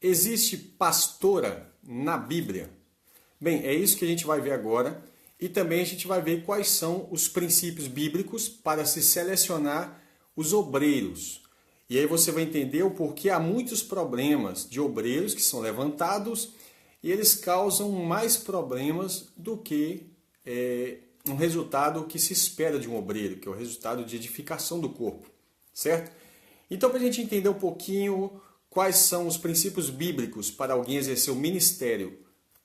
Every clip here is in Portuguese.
Existe pastora na Bíblia? Bem, é isso que a gente vai ver agora e também a gente vai ver quais são os princípios bíblicos para se selecionar os obreiros. E aí você vai entender o porquê há muitos problemas de obreiros que são levantados e eles causam mais problemas do que um resultado que se espera de um obreiro, que é o resultado de edificação do corpo, certo? Então, para a gente entender um pouquinho quais são os princípios bíblicos para alguém exercer o ministério,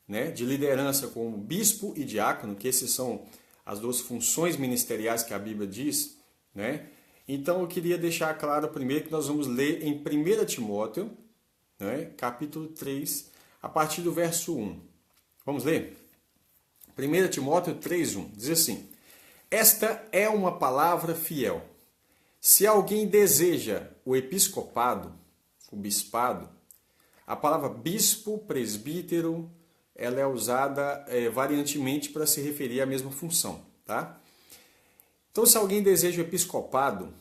né, de liderança como bispo e diácono, que esses são as duas funções ministeriais que a Bíblia diz, né? Então eu queria deixar claro primeiro que nós vamos ler em 1 Timóteo, né, capítulo 3, a partir do verso 1. Vamos ler? 1 Timóteo 3:1 diz assim: Esta é uma palavra fiel. Se alguém deseja o episcopado, o bispado, a palavra bispo, presbítero, ela é usada variantemente para se referir à mesma função, tá? Então, se alguém deseja o episcopado,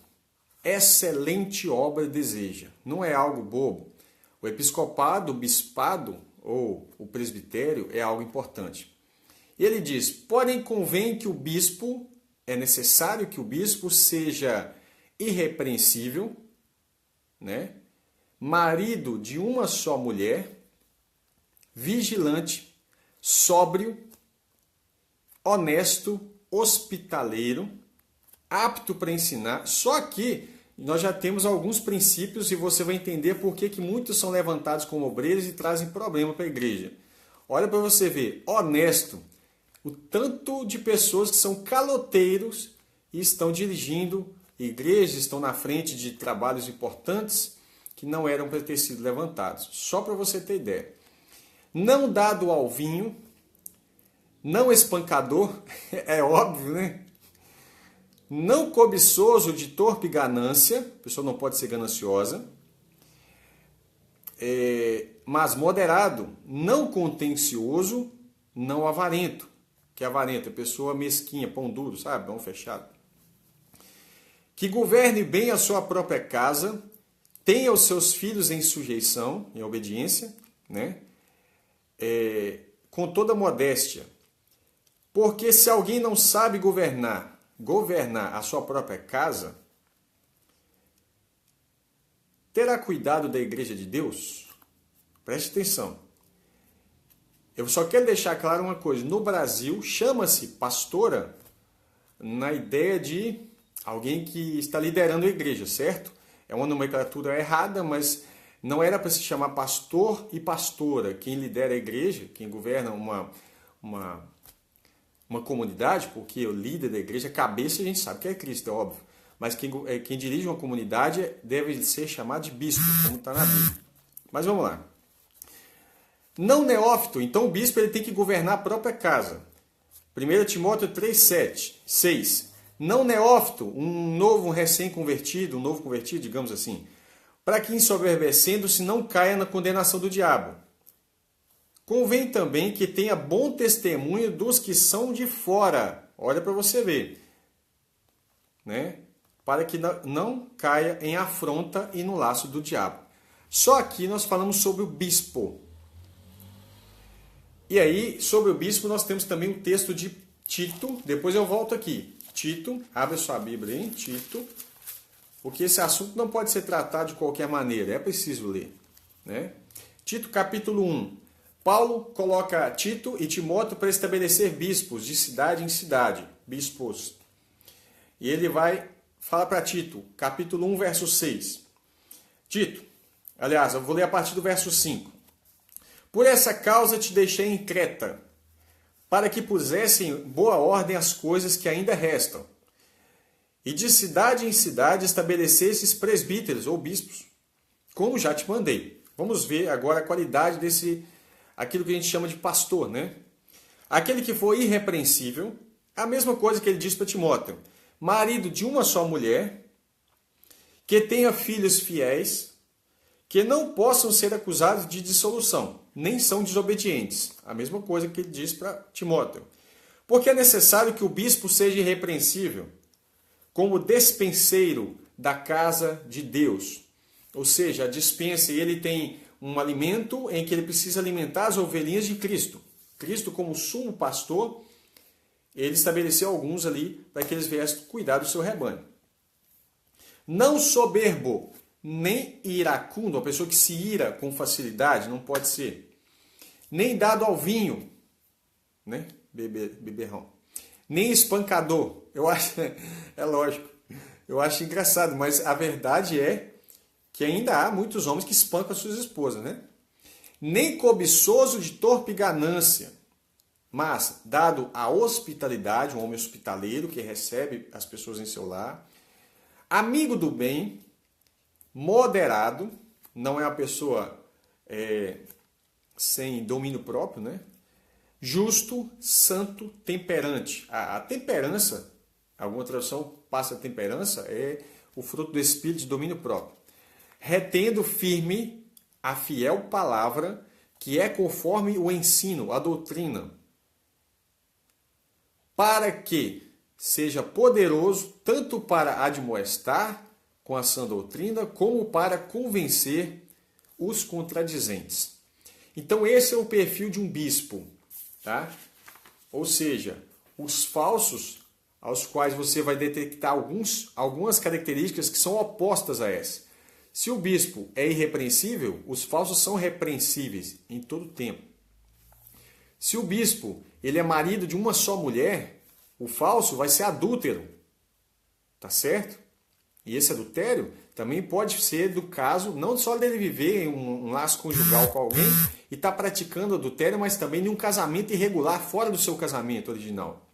excelente obra deseja. Não é algo bobo. O episcopado, o bispado ou o presbitério é algo importante. E ele diz, porém convém que o bispo, é necessário que o bispo seja irrepreensível, né? Marido de uma só mulher, vigilante, sóbrio, honesto, hospitaleiro, apto para ensinar. Só que nós já temos alguns princípios e você vai entender por que muitos são levantados como obreiros e trazem problema para a igreja. Olha para você ver, honesto, o tanto de pessoas que são caloteiros e estão dirigindo igrejas, estão na frente de trabalhos importantes que não eram para ter sido levantados. Só para você ter ideia. Não dado ao vinho, não espancador, é óbvio, né? Não cobiçoso de torpe ganância, a pessoa não pode ser gananciosa, mas moderado, não contencioso, não avarento. Que é avarento, é pessoa mesquinha, pão duro, sabe? Pão fechado. Que governe bem a sua própria casa, tenha os seus filhos em sujeição, em obediência, né? Com toda modéstia. Porque se alguém não sabe governar a sua própria casa, terá cuidado da igreja de Deus? Preste atenção. Eu só quero deixar claro uma coisa. No Brasil, chama-se pastora na ideia de alguém que está liderando a igreja, certo? É uma nomenclatura errada, mas não era para se chamar pastor e pastora. Quem lidera a igreja, quem governa uma comunidade, porque o líder da igreja, a cabeça, a gente sabe que é Cristo, é óbvio. Mas quem dirige uma comunidade deve ser chamado de bispo, como está na Bíblia. Mas vamos lá. Não neófito, então o bispo ele tem que governar a própria casa. 1 Timóteo 3:6. Não neófito, um novo recém-convertido, um novo convertido, digamos assim, para que ensoberbecendo-se não caia na condenação do diabo. Convém também que tenha bom testemunho dos que são de fora. Olha para você ver. Né? Para que não caia em afronta e no laço do diabo. Só aqui nós falamos sobre o bispo. E aí, sobre o bispo, nós temos também o texto de Tito. Depois eu volto aqui. Tito, abre sua Bíblia aí, Tito. Porque esse assunto não pode ser tratado de qualquer maneira. É preciso ler. Né? Tito, capítulo 1. Paulo coloca Tito e Timóteo para estabelecer bispos de cidade em cidade. Bispos. E ele vai falar para Tito, capítulo 1, verso 6. Tito, aliás, eu vou ler a partir do verso 5. Por essa causa te deixei em Creta, para que pusesse em boa ordem as coisas que ainda restam. E de cidade em cidade estabelecesses presbíteros ou bispos, como já te mandei. Vamos ver agora a qualidade aquilo que a gente chama de pastor, né? Aquele que for irrepreensível, a mesma coisa que ele diz para Timóteo. Marido de uma só mulher, que tenha filhos fiéis, que não possam ser acusados de dissolução, nem são desobedientes. A mesma coisa que ele diz para Timóteo. Porque é necessário que o bispo seja irrepreensível, como despenseiro da casa de Deus. Ou seja, a dispensa, ele tem um alimento em que ele precisa alimentar as ovelhinhas de Cristo. Cristo, como sumo pastor, ele estabeleceu alguns ali para que eles viessem cuidar do seu rebanho. Não soberbo, nem iracundo, uma pessoa que se ira com facilidade, não pode ser. Nem dado ao vinho, né? Beberrão. Nem espancador. Eu acho, é lógico, eu acho engraçado, mas a verdade é que ainda há muitos homens que espancam suas esposas, né? Nem cobiçoso de torpe ganância, mas dado à hospitalidade, um homem hospitaleiro que recebe as pessoas em seu lar, amigo do bem, moderado, não é uma pessoa sem domínio próprio, né? Justo, santo, temperante. A temperança, alguma tradução passa a temperança, é o fruto do espírito de domínio próprio. Retendo firme a fiel palavra, que é conforme o ensino, a doutrina, para que seja poderoso tanto para admoestar com a sã doutrina, como para convencer os contradizentes. Então esse é o perfil de um bispo, tá? Ou seja, os falsos, aos quais você vai detectar algumas características que são opostas a essa. Se o bispo é irrepreensível, os falsos são repreensíveis em todo tempo. Se o bispo ele é marido de uma só mulher, o falso vai ser adúltero, tá certo? E esse adultério também pode ser do caso, não só dele viver em um laço conjugal com alguém e estar praticando adultério, mas também de um casamento irregular fora do seu casamento original.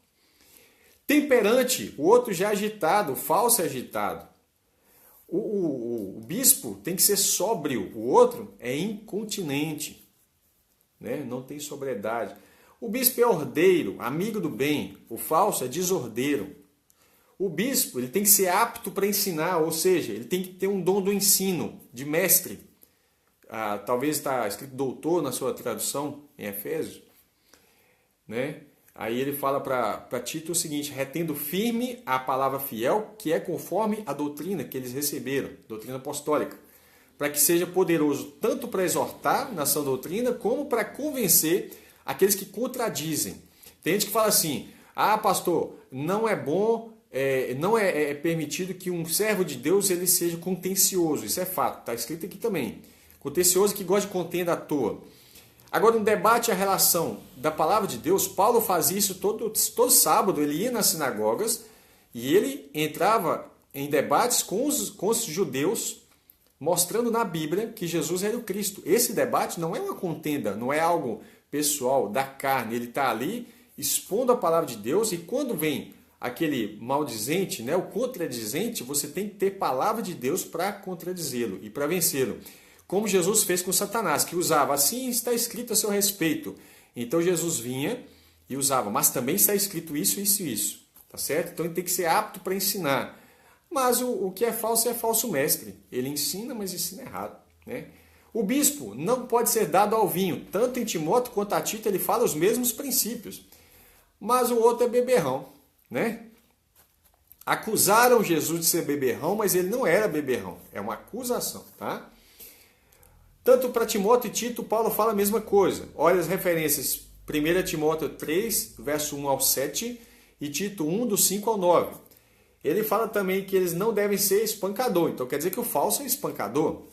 Temperante, o outro já é agitado, o falso é agitado. O bispo tem que ser sóbrio, o outro é incontinente, né? Não tem sobriedade. O bispo é ordeiro, amigo do bem, o falso é desordeiro. O bispo ele tem que ser apto para ensinar, ou seja, ele tem que ter um dom do ensino, de mestre. Talvez está escrito doutor na sua tradução, em Efésios, né? Aí ele fala para Tito o seguinte: retendo firme a palavra fiel, que é conforme a doutrina que eles receberam, doutrina apostólica, para que seja poderoso tanto para exortar na sã doutrina, como para convencer aqueles que contradizem. Tem gente que fala assim: pastor, não é bom, não é permitido que um servo de Deus ele seja contencioso. Isso é fato, está escrito aqui também. Contencioso que gosta de contenda à toa. Agora, um debate a relação da palavra de Deus, Paulo fazia isso todo sábado, ele ia nas sinagogas e ele entrava em debates com os judeus, mostrando na Bíblia que Jesus era o Cristo. Esse debate não é uma contenda, não é algo pessoal, da carne, ele está ali expondo a palavra de Deus, e quando vem aquele maldizente, né, o contradizente, você tem que ter palavra de Deus para contradizê-lo e para vencê-lo. Como Jesus fez com Satanás, que usava, assim está escrito a seu respeito. Então Jesus vinha e usava, mas também está escrito isso, isso e isso. Tá certo? Então ele tem que ser apto para ensinar. Mas o que é falso mestre. Ele ensina, mas ensina errado, né? O bispo não pode ser dado ao vinho. Tanto em Timóteo quanto a Tito ele fala os mesmos princípios. Mas o outro é beberrão, né? Acusaram Jesus de ser beberrão, mas ele não era beberrão. É uma acusação, tá? Tanto para Timóteo e Tito, Paulo fala a mesma coisa. Olha as referências. 1 Timóteo 3, verso 1 ao 7 e Tito 1, do 5 ao 9. Ele fala também que eles não devem ser espancador. Então quer dizer que o falso é espancador.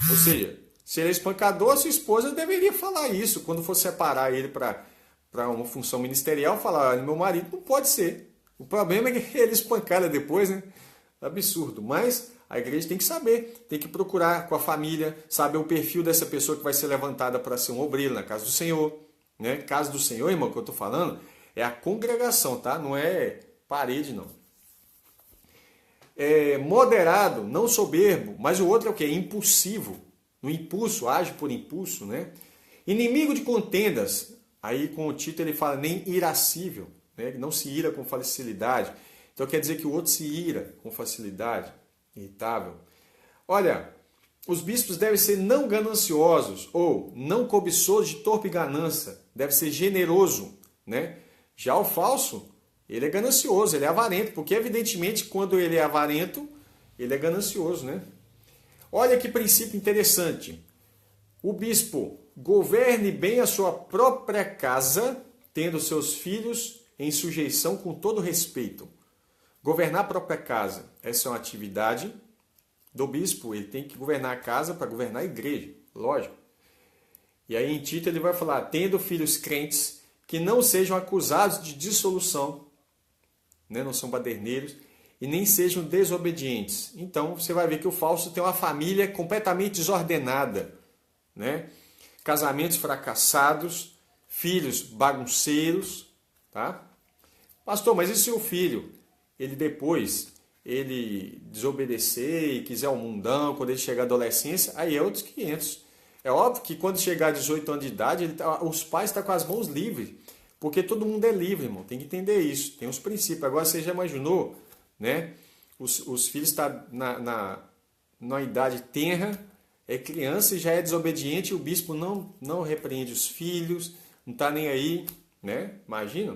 Ou seja, se ele é espancador, a sua esposa deveria falar isso. Quando for separar ele para uma função ministerial, falar: meu marido não pode ser. O problema é que ele espancar depois, né? Absurdo. Mas a igreja tem que saber, tem que procurar com a família, saber o perfil dessa pessoa que vai ser levantada para ser um obreiro na casa do Senhor. Né? Casa do Senhor, irmão, que eu estou falando, é a congregação, tá? Não é parede, não. Moderado, não soberbo, mas o outro é o quê? Impulsivo. No impulso, age por impulso, né? Inimigo de contendas. Aí com o Tito ele fala nem irascível, né? Ele não se ira com facilidade. Então quer dizer que o outro se ira com facilidade. Irritável. Olha, os bispos devem ser não gananciosos ou não cobiçosos de torpe ganância. Deve ser generoso, né? Já o falso, ele é ganancioso, ele é avarento, porque evidentemente quando ele é avarento, ele é ganancioso, né? Olha que princípio interessante. O bispo governe bem a sua própria casa, tendo seus filhos em sujeição com todo respeito. Governar a própria casa, essa é uma atividade do bispo. Ele tem que governar a casa para governar a igreja, lógico. E aí em Tito ele vai falar, tendo filhos crentes que não sejam acusados de dissolução, né? Não são baderneiros, e nem sejam desobedientes. Então você vai ver que o falso tem uma família completamente desordenada, né? Casamentos fracassados, filhos bagunceiros, tá? Pastor, mas e se o filho, ele desobedecer e quiser o mundão, quando ele chegar à adolescência, aí é outros 500. É óbvio que quando chegar a 18 anos de idade, os pais estão com as mãos livres, porque todo mundo é livre, irmão, tem que entender isso, tem os princípios. Agora você já imaginou, né? Os filhos estão na idade tenra, é criança e já é desobediente, e o bispo não repreende os filhos, não está nem aí, né? Imagina.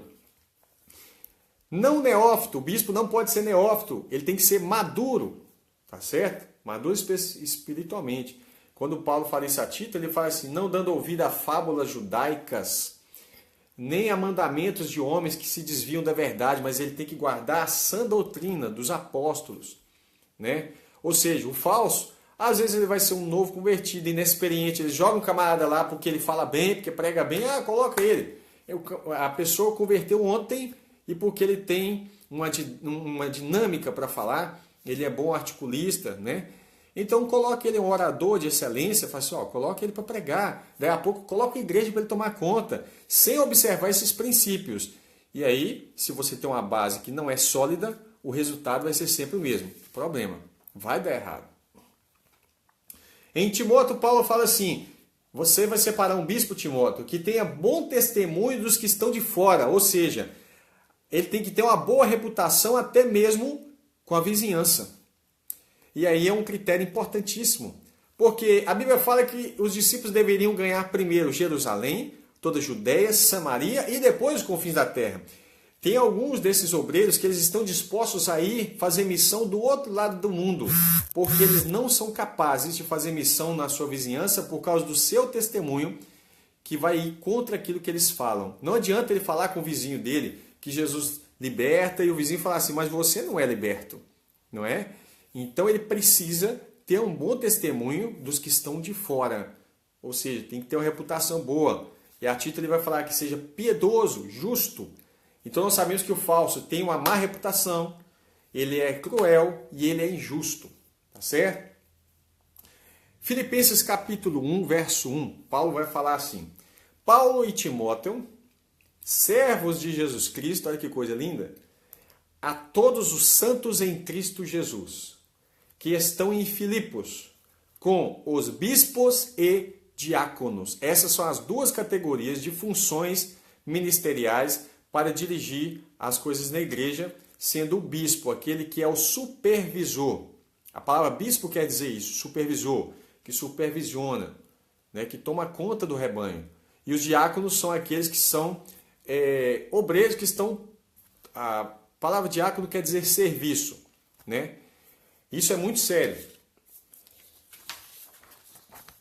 Não neófito, o bispo não pode ser neófito, ele tem que ser maduro, tá certo? Maduro espiritualmente. Quando Paulo fala isso a Tito, ele fala assim, não dando ouvido a fábulas judaicas, nem a mandamentos de homens que se desviam da verdade, mas ele tem que guardar a sã doutrina dos apóstolos, né? Ou seja, o falso, às vezes ele vai ser um novo convertido, inexperiente, ele joga um camarada lá porque ele fala bem, porque prega bem, coloca ele. A pessoa converteu ontem e porque ele tem uma dinâmica para falar, ele é bom articulista, né? Então coloque ele um orador de excelência, fala assim, coloque ele para pregar, daí a pouco coloque a igreja para ele tomar conta, sem observar esses princípios. E aí, se você tem uma base que não é sólida, o resultado vai ser sempre o mesmo. Problema, vai dar errado. Em Timóteo, Paulo fala assim, você vai separar um bispo, Timóteo, que tenha bom testemunho dos que estão de fora, ou seja, ele tem que ter uma boa reputação até mesmo com a vizinhança. E aí é um critério importantíssimo, porque a Bíblia fala que os discípulos deveriam ganhar primeiro Jerusalém, toda a Judéia, Samaria e depois os confins da terra. Tem alguns desses obreiros que eles estão dispostos a ir fazer missão do outro lado do mundo, porque eles não são capazes de fazer missão na sua vizinhança por causa do seu testemunho, que vai ir contra aquilo que eles falam. Não adianta ele falar com o vizinho dele que Jesus liberta e o vizinho falar assim, mas você não é liberto, não é? Então ele precisa ter um bom testemunho dos que estão de fora. Ou seja, tem que ter uma reputação boa. E a Tito ele vai falar que seja piedoso, justo. Então nós sabemos que o falso tem uma má reputação, ele é cruel e ele é injusto. Tá certo? Filipenses capítulo 1, verso 1. Paulo vai falar assim. Paulo e Timóteo, servos de Jesus Cristo, olha que coisa linda, a todos os santos em Cristo Jesus, que estão em Filipos, com os bispos e diáconos. Essas são as duas categorias de funções ministeriais para dirigir as coisas na igreja, sendo o bispo aquele que é o supervisor. A palavra bispo quer dizer isso, supervisor, que supervisiona, né, que toma conta do rebanho. E os diáconos são aqueles que são obreiros que estão... A palavra diácono quer dizer serviço, né? Isso é muito sério.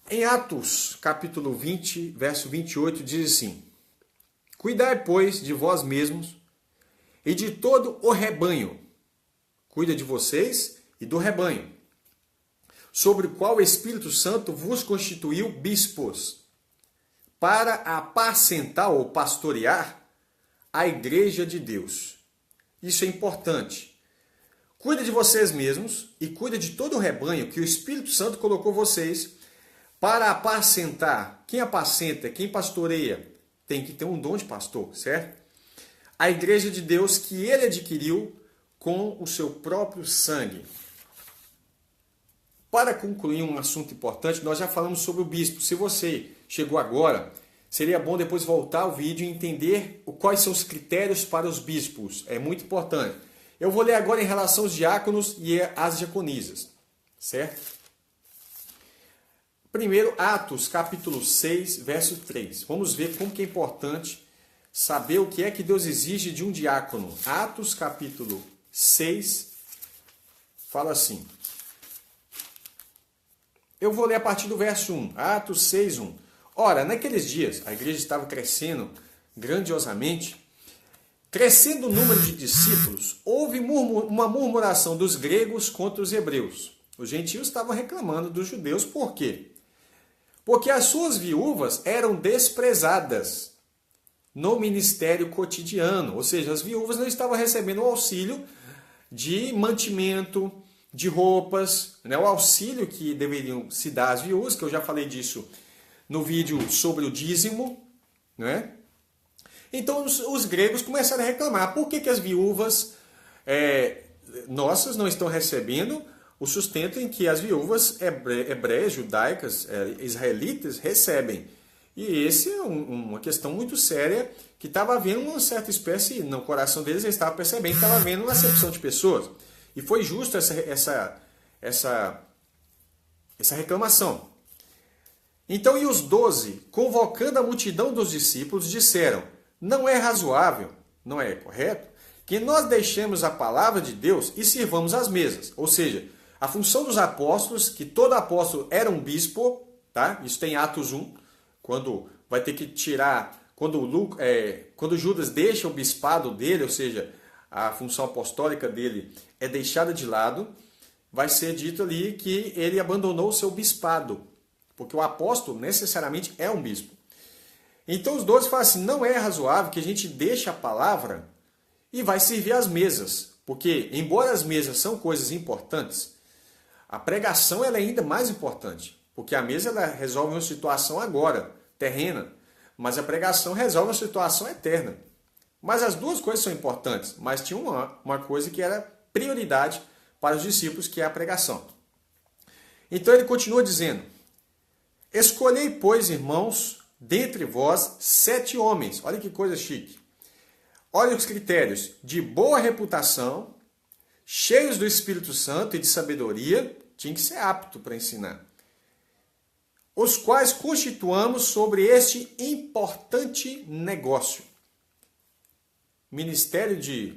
Em Atos, capítulo 20, verso 28, diz assim, cuidai, pois, de vós mesmos e de todo o rebanho. Cuida de vocês e do rebanho, sobre o qual o Espírito Santo vos constituiu bispos, para apacentar ou pastorear a igreja de Deus. Isso é importante. Cuida de vocês mesmos e cuida de todo o rebanho que o Espírito Santo colocou vocês para apacentar. Quem apacenta, quem pastoreia, tem que ter um dom de pastor, certo? A igreja de Deus que ele adquiriu com o seu próprio sangue. Para concluir um assunto importante, nós já falamos sobre o bispo. Se você chegou agora, seria bom depois voltar ao vídeo e entender quais são os critérios para os bispos. É muito importante. Eu vou ler agora em relação aos diáconos e às diaconisas, certo? Primeiro, Atos, capítulo 6, verso 3. Vamos ver como que é importante saber o que é que Deus exige de um diácono. Atos, capítulo 6, fala assim. Eu vou ler a partir do verso 1, Atos 6, 1. Ora, naqueles dias, a igreja estava crescendo grandiosamente. Crescendo o número de discípulos, houve uma murmuração dos gregos contra os hebreus. Os gentios estavam reclamando dos judeus, por quê? Porque as suas viúvas eram desprezadas no ministério cotidiano. Ou seja, as viúvas não estavam recebendo o auxílio de mantimento, de roupas, né? O auxílio que deveriam se dar às viúvas, que eu já falei disso no vídeo sobre o dízimo, né? Então os gregos começaram a reclamar. Por que as viúvas nossas não estão recebendo o sustento em que as viúvas hebreias, judaicas, israelitas recebem? E essa é uma questão muito séria que estava havendo uma certa espécie, no coração deles eles estavam percebendo que estava havendo uma acepção de pessoas. E foi justo essa reclamação. Então, e os 12, convocando a multidão dos discípulos, disseram: não é razoável, não é correto, que nós deixemos a palavra de Deus e sirvamos as mesas. Ou seja, a função dos apóstolos, que todo apóstolo era um bispo, tá? Isso tem Atos 1, quando vai ter que tirar, quando Judas deixa o bispado dele, ou seja, a função apostólica dele é deixada de lado, vai ser dito ali que ele abandonou o seu bispado, porque o apóstolo necessariamente é um bispo. Então os 12 falam assim, não é razoável que a gente deixe a palavra e vai servir as mesas. Porque, embora as mesas são coisas importantes, a pregação ela é ainda mais importante. Porque a mesa ela resolve uma situação agora, terrena, mas a pregação resolve uma situação eterna. Mas as duas coisas são importantes, mas tinha uma coisa que era prioridade para os discípulos, que é a pregação. Então ele continua dizendo, escolhei, pois, irmãos, dentre vós 7 homens. Olha que coisa chique. Olha os critérios: de boa reputação, cheios do Espírito Santo e de sabedoria, tinha que ser apto para ensinar. Os quais constituamos sobre este importante negócio. Ministério de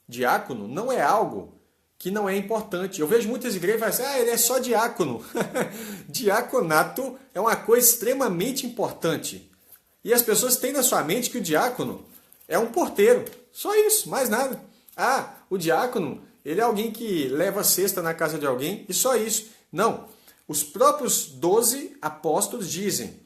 diácono não é algo que não é importante. Eu vejo muitas igrejas que falam assim, ele é só diácono. Diaconato é uma coisa extremamente importante. E as pessoas têm na sua mente que o diácono é um porteiro. Só isso, mais nada. O diácono, ele é alguém que leva a cesta na casa de alguém e só isso. Não. Os próprios 12 apóstolos dizem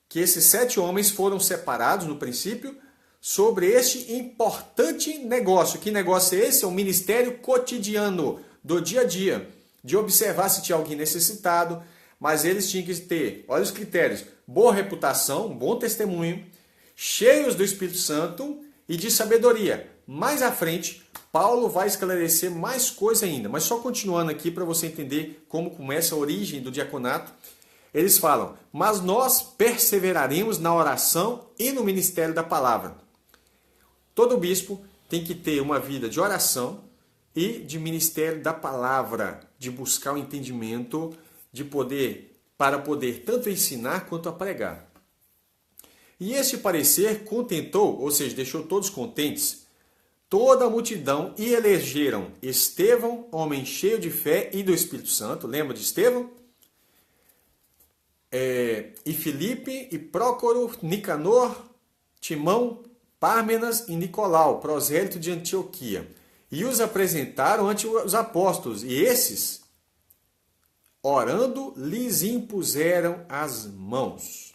que esses 7 homens foram separados no princípio sobre este importante negócio. Que negócio é esse? É um ministério cotidiano, do dia a dia, de observar se tinha alguém necessitado, mas eles tinham que ter, olha os critérios, boa reputação, um bom testemunho, cheios do Espírito Santo e de sabedoria. Mais à frente, Paulo vai esclarecer mais coisa ainda, mas só continuando aqui para você entender como começa a origem do diaconato. Eles falam, mas nós perseveraremos na oração e no ministério da palavra. Todo bispo tem que ter uma vida de oração e de ministério da palavra, de buscar o entendimento, para poder tanto ensinar quanto a pregar. E este parecer contentou, ou seja, deixou todos contentes, toda a multidão e elegeram Estevão, homem cheio de fé e do Espírito Santo. Lembra de Estevão? E Filipe, e Prócoro, Nicanor, Timão, Pármenas e Nicolau, prosélito de Antioquia, e os apresentaram ante os apóstolos, e esses, orando, lhes impuseram as mãos.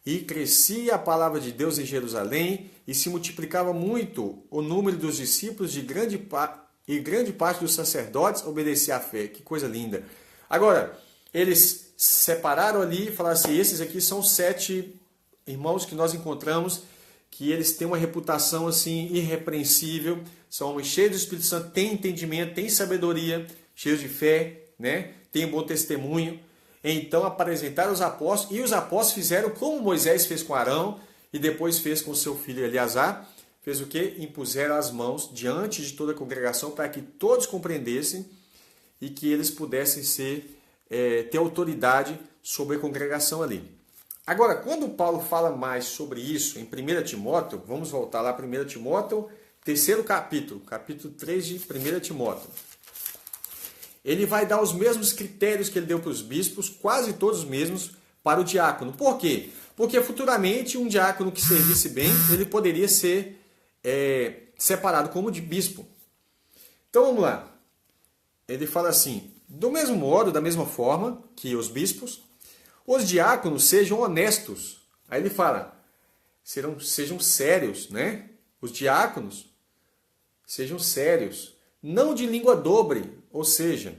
E crescia a palavra de Deus em Jerusalém, e se multiplicava muito o número dos discípulos, e grande parte dos sacerdotes obedecia à fé. Que coisa linda! Agora, eles separaram ali e falaram assim, esses aqui são 7 irmãos que nós encontramos, que eles têm uma reputação assim irrepreensível, são homens cheios do Espírito Santo, têm entendimento, têm sabedoria, cheios de fé, né? Têm um bom testemunho. Então apresentaram os apóstolos, e os apóstolos fizeram como Moisés fez com Arão, e depois fez com seu filho Eleazar. Fez o quê? Impuseram as mãos diante de toda a congregação para que todos compreendessem e que eles pudessem ter autoridade sobre a congregação ali. Agora, quando Paulo fala mais sobre isso em 1 Timóteo, vamos voltar lá, 1 Timóteo, terceiro capítulo 3 de 1 Timóteo. ele vai dar os mesmos critérios que ele deu para os bispos, quase todos os mesmos, para o diácono. Por quê? Porque futuramente um diácono que servisse bem, ele poderia ser separado como de bispo. Então vamos lá. Ele fala assim: do mesmo modo, da mesma forma que os bispos, os diáconos sejam honestos. Aí ele fala, sejam sérios, né? Os diáconos sejam sérios, não de língua dobre, ou seja,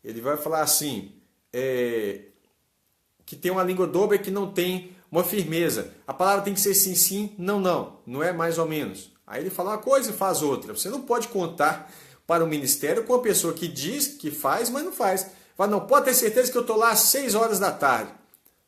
ele vai falar assim, que tem uma língua dobre que não tem uma firmeza. A palavra tem que ser sim, sim, não, não. Não é mais ou menos. Aí ele fala uma coisa e faz outra. Você não pode contar para o ministério com uma pessoa que diz que faz, mas não faz. Fala, não, pode ter certeza que eu estou lá às 6 horas da tarde.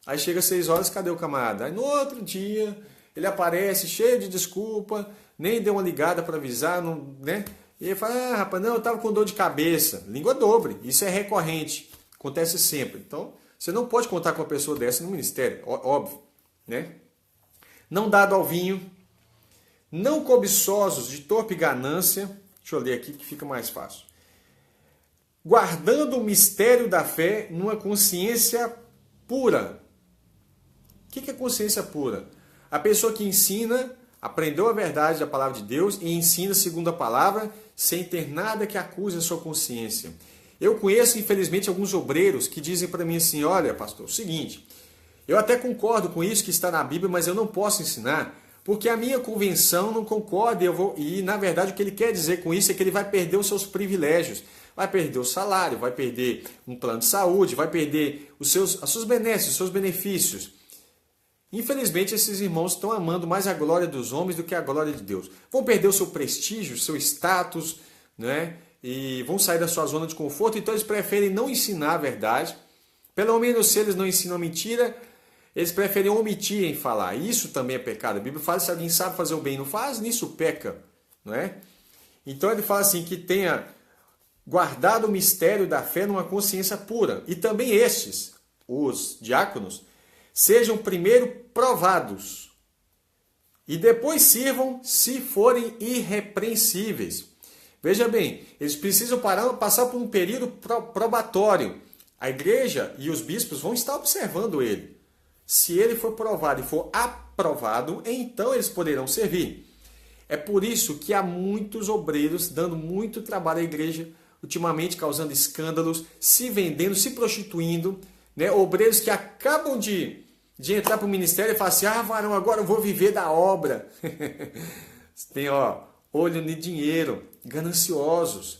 Aí chega às 6 horas, cadê o camarada? Aí no outro dia, ele aparece cheio de desculpa, nem deu uma ligada para avisar, não, né? E ele fala, rapaz, não, eu estava com dor de cabeça. Língua dobre, isso é recorrente, acontece sempre. Então, você não pode contar com uma pessoa dessa no ministério, óbvio, né? Não dado ao vinho, não cobiçosos de torpe ganância. Deixa eu ler aqui que fica mais fácil. Guardando o mistério da fé numa consciência pura. O que é consciência pura? A pessoa que ensina, aprendeu a verdade da palavra de Deus e ensina segundo a palavra, sem ter nada que acuse a sua consciência. Eu conheço, infelizmente, alguns obreiros que dizem para mim assim, olha, pastor, é o seguinte, eu até concordo com isso que está na Bíblia, mas eu não posso ensinar, porque a minha convenção não concorda, e na verdade o que ele quer dizer com isso é que ele vai perder os seus privilégios, vai perder o salário, vai perder um plano de saúde, vai perder as suas benesses, os seus benefícios. Infelizmente, esses irmãos estão amando mais a glória dos homens do que a glória de Deus. Vão perder o seu prestígio, o seu status, né? E vão sair da sua zona de conforto, então eles preferem não ensinar a verdade. Pelo menos se eles não ensinam mentira, eles preferem omitir em falar. Isso também é pecado. A Bíblia fala que se alguém sabe fazer o bem e não faz, nisso peca. Não é? Então ele fala assim, que tenha guardado o mistério da fé numa consciência pura. E também estes, os diáconos, sejam primeiro provados e depois sirvam se forem irrepreensíveis. Veja bem, eles precisam passar por um período probatório. A igreja e os bispos vão estar observando ele. Se ele for provado e for aprovado, então eles poderão servir. É por isso que há muitos obreiros dando muito trabalho à igreja, ultimamente causando escândalos, se vendendo, se prostituindo, né? Obreiros que acabam de entrar para o ministério e falam assim, varão, agora eu vou viver da obra. Tem, olho no dinheiro, gananciosos.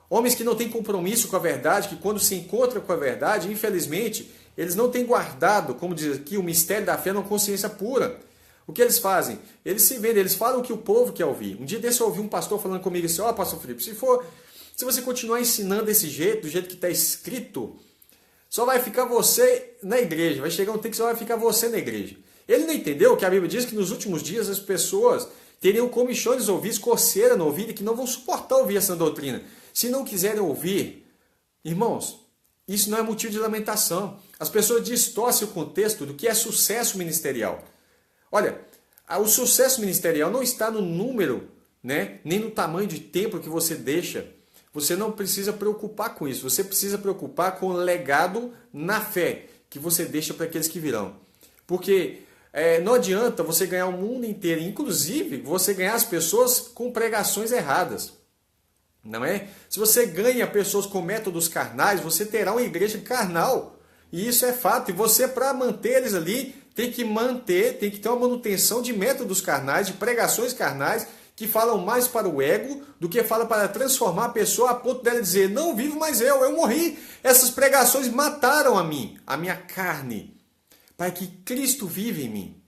Homens que não têm compromisso com a verdade, que quando se encontram com a verdade, infelizmente, eles não têm guardado, como diz aqui, o mistério da fé numa consciência pura. O que eles fazem? Eles se vendem, eles falam o que o povo quer ouvir. Um dia desse eu ouvi um pastor falando comigo assim, pastor Felipe, se você continuar ensinando desse jeito, do jeito que está escrito, só vai ficar você na igreja. Vai chegar um tempo que só vai ficar você na igreja. Ele não entendeu que a Bíblia diz que nos últimos dias as pessoas teriam comichões nos ouvidos, coceira no ouvido, e que não vão suportar ouvir essa doutrina. Se não quiserem ouvir, irmãos, isso não é motivo de lamentação. As pessoas distorcem o contexto do que é sucesso ministerial. Olha, o sucesso ministerial não está no número, né, nem no tamanho de templo que você deixa. Você não precisa preocupar com isso. Você precisa preocupar com o legado na fé que você deixa para aqueles que virão. Porque não adianta você ganhar o mundo inteiro, inclusive você ganhar as pessoas com pregações erradas. Não é? Se você ganha pessoas com métodos carnais, você terá uma igreja carnal. E isso é fato. E você, para manter eles ali, tem que ter uma manutenção de métodos carnais, de pregações carnais, que falam mais para o ego do que falam para transformar a pessoa a ponto dela dizer, não vivo mais eu morri. Essas pregações mataram a mim, a minha carne, para que Cristo vive em mim.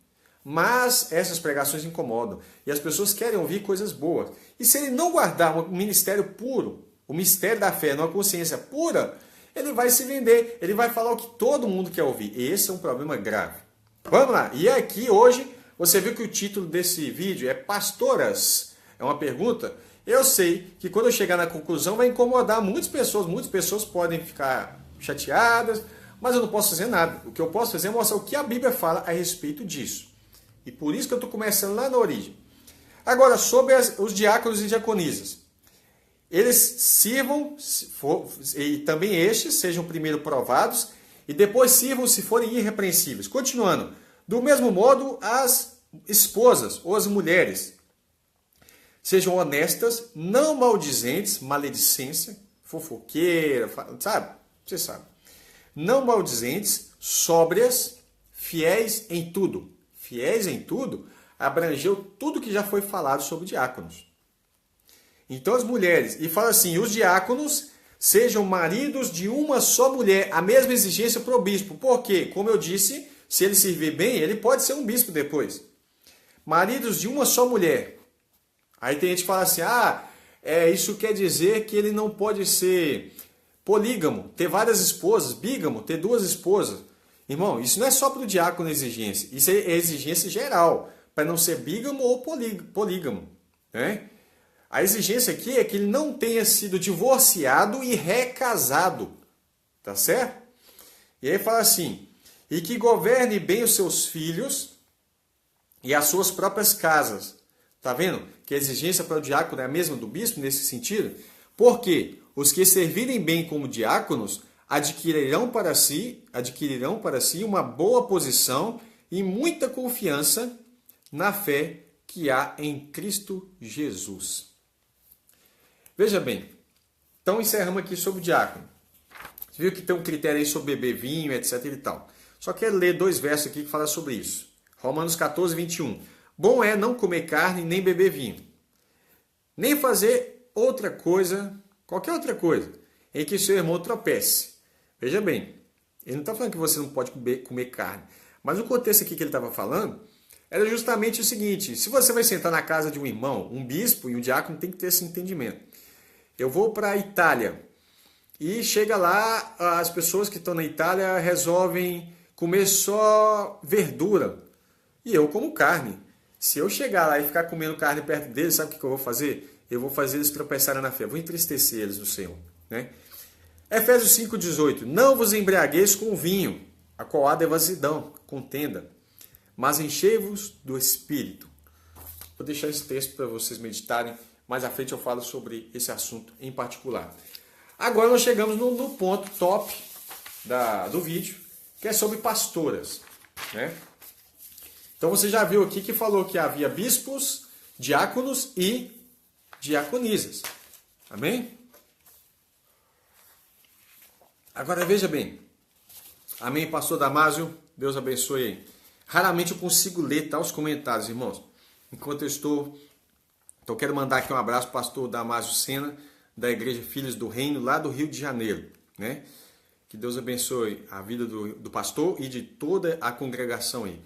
Mas essas pregações incomodam e as pessoas querem ouvir coisas boas. E se ele não guardar um ministério puro, o mistério da fé, numa consciência pura, ele vai se vender, ele vai falar o que todo mundo quer ouvir. Esse é um problema grave. Vamos lá, e aqui hoje, você viu que o título desse vídeo é Pastoras? É uma pergunta? Eu sei que quando eu chegar na conclusão vai incomodar muitas pessoas podem ficar chateadas, mas eu não posso fazer nada. O que eu posso fazer é mostrar o que a Bíblia fala a respeito disso. E por isso que eu estou começando lá na origem. Agora, sobre os diáconos e diaconisas. eles sirvam, e também estes sejam primeiro provados, e depois sirvam se forem irrepreensíveis. Continuando, do mesmo modo, as esposas ou as mulheres sejam honestas, não maldizentes, maledicência, fofoqueira, sabe? Você sabe. Não maldizentes, sóbrias, fiéis em tudo. Fiéis em tudo abrangeu tudo que já foi falado sobre diáconos. Então as mulheres, e fala assim, os diáconos sejam maridos de uma só mulher, a mesma exigência para o bispo. Porque, como eu disse, se ele servir bem, ele pode ser um bispo depois. Maridos de uma só mulher. Aí tem gente que fala assim, isso quer dizer que ele não pode ser polígamo, ter várias esposas, bígamo, ter 2 esposas. Irmão, isso não é só para o diácono exigência, isso é exigência geral, para não ser bígamo ou polígamo. Né? A exigência aqui é que ele não tenha sido divorciado e recasado. Tá certo? E aí fala assim, e que governe bem os seus filhos e as suas próprias casas. Tá vendo? Que a exigência para o diácono é a mesma do bispo nesse sentido? Porque os que servirem bem como diáconos adquirirão para si uma boa posição e muita confiança na fé que há em Cristo Jesus. Veja bem, então encerramos aqui sobre o diácono. Você viu que tem um critério aí sobre beber vinho, etc. e tal. Só quero ler 2 versos aqui que falam sobre isso. Romanos 14, 21. Bom é não comer carne nem beber vinho, nem fazer outra coisa, qualquer outra coisa, em que seu irmão tropece. Veja bem, ele não está falando que você não pode comer carne, mas o contexto aqui que ele estava falando era justamente o seguinte, se você vai sentar na casa de um irmão, um bispo e um diácono tem que ter esse entendimento. Eu vou para a Itália e chega lá, as pessoas que estão na Itália resolvem comer só verdura e eu como carne. Se eu chegar lá e ficar comendo carne perto deles, sabe o que eu vou fazer? Eu vou fazer eles tropeçarem na fé, vou entristecer eles no Senhor. Né? Efésios 5,18. Não vos embriagueis com vinho, a qual há devassidão, contenda, mas enchei-vos do Espírito. Vou deixar esse texto para vocês meditarem, mais à frente eu falo sobre esse assunto em particular. Agora nós chegamos no ponto top do vídeo, que é sobre pastoras. Né? Então você já viu aqui que falou que havia bispos, diáconos e diaconisas. Amém? Agora veja bem. Amém, pastor Damásio? Deus abençoe aí. Raramente eu consigo ler os comentários, irmãos. Enquanto eu estou... Então quero mandar aqui um abraço para o pastor Damásio Sena, da Igreja Filhos do Reino, lá do Rio de Janeiro. Né? Que Deus abençoe a vida do pastor e de toda a congregação aí.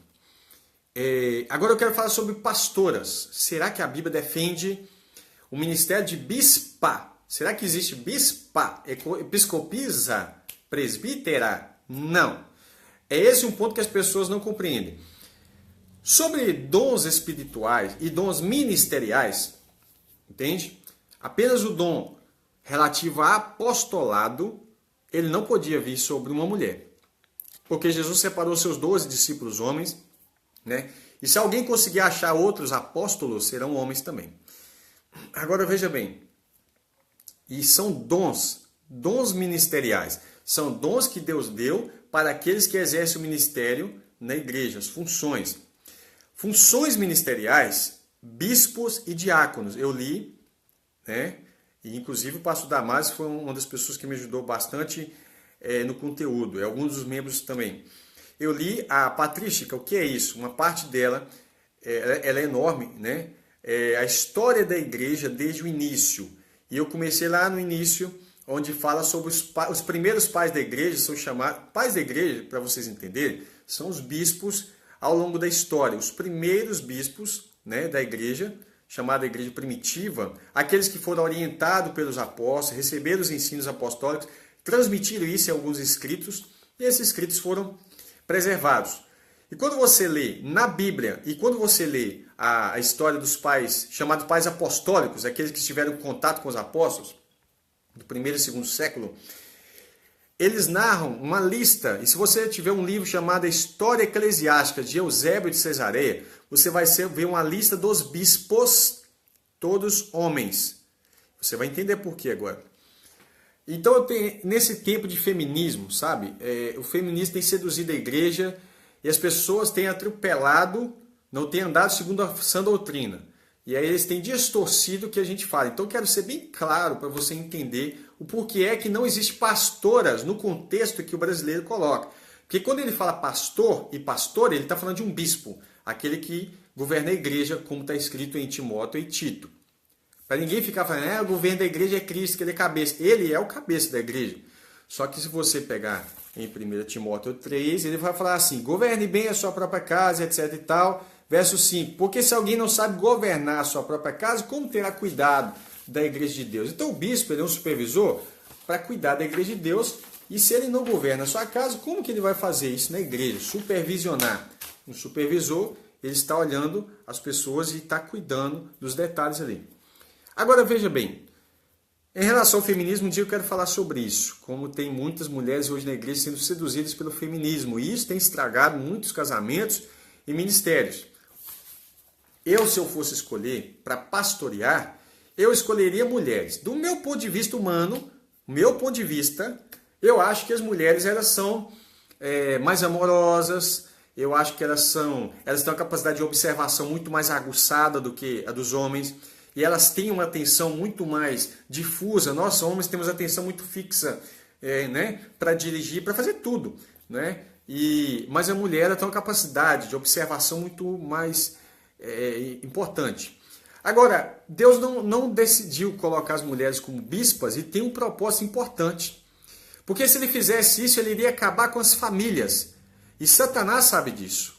Agora eu quero falar sobre pastoras. Será que a Bíblia defende o ministério de bispa? Será que existe bispa, episcopisa, presbítera? Não. É esse um ponto que as pessoas não compreendem. Sobre dons espirituais e dons ministeriais, entende? Apenas o dom relativo a apostolado, ele não podia vir sobre uma mulher. Porque Jesus separou seus 12 discípulos homens, né? E se alguém conseguir achar outros apóstolos, serão homens também. Agora veja bem, e são dons ministeriais, são dons que Deus deu para aqueles que exercem o ministério na igreja, as funções. Funções ministeriais, bispos e diáconos, eu li, né? E inclusive o pastor Damásio foi uma das pessoas que me ajudou bastante no conteúdo, e alguns dos membros também. Eu li a patrística, o que é isso? Uma parte dela, ela é enorme, né? A história da igreja desde o início. E eu comecei lá no início, onde fala sobre os primeiros pais da igreja, são chamados... Pais da igreja, para vocês entenderem, são os bispos ao longo da história. Os primeiros bispos, né, da igreja, chamada igreja primitiva, aqueles que foram orientados pelos apóstolos, receberam os ensinos apostólicos, transmitiram isso em alguns escritos, e esses escritos foram preservados. E quando você lê na Bíblia, e quando você lê a história dos pais, chamados pais apostólicos, aqueles que tiveram contato com os apóstolos, do primeiro e segundo século, eles narram uma lista, e se você tiver um livro chamado História Eclesiástica, de Eusébio de Cesareia, você vai ver uma lista dos bispos, todos homens. Você vai entender por quê agora. Então, nesse tempo de feminismo, sabe? O feminismo tem seduzido a igreja e as pessoas têm atropelado, não têm andado segundo a sã doutrina. E aí eles têm distorcido o que a gente fala. Então, eu quero ser bem claro para você entender o porquê é que não existe pastoras no contexto que o brasileiro coloca. Porque quando ele fala pastor e pastora, ele está falando de um bispo, aquele que governa a igreja, como está escrito em Timóteo e Tito. Para ninguém ficar falando, o governo da igreja é Cristo, que ele é cabeça. Ele é o cabeça da igreja. Só que se você pegar em 1 Timóteo 3, ele vai falar assim, governe bem a sua própria casa, etc e tal. Verso 5, porque se alguém não sabe governar a sua própria casa, como terá cuidado da igreja de Deus? Então o bispo ele é um supervisor para cuidar da igreja de Deus, e se ele não governa a sua casa, como que ele vai fazer isso na igreja? Supervisionar. Um supervisor, ele está olhando as pessoas e está cuidando dos detalhes ali. Agora veja bem, em relação ao feminismo, um dia eu quero falar sobre isso, como tem muitas mulheres hoje na igreja sendo seduzidas pelo feminismo, e isso tem estragado muitos casamentos e ministérios. Se eu fosse escolher para pastorear, eu escolheria mulheres. Do meu ponto de vista humano, eu acho que as mulheres elas são mais amorosas, eu acho que elas têm uma capacidade de observação muito mais aguçada do que a dos homens, e elas têm uma atenção muito mais difusa. Nós homens temos atenção muito fixa, para dirigir, para fazer tudo, né? Mas a mulher ela tem uma capacidade de observação muito mais importante. Agora, Deus não decidiu colocar as mulheres como bispas e tem um propósito importante. Porque se ele fizesse isso, ele iria acabar com as famílias. E Satanás sabe disso.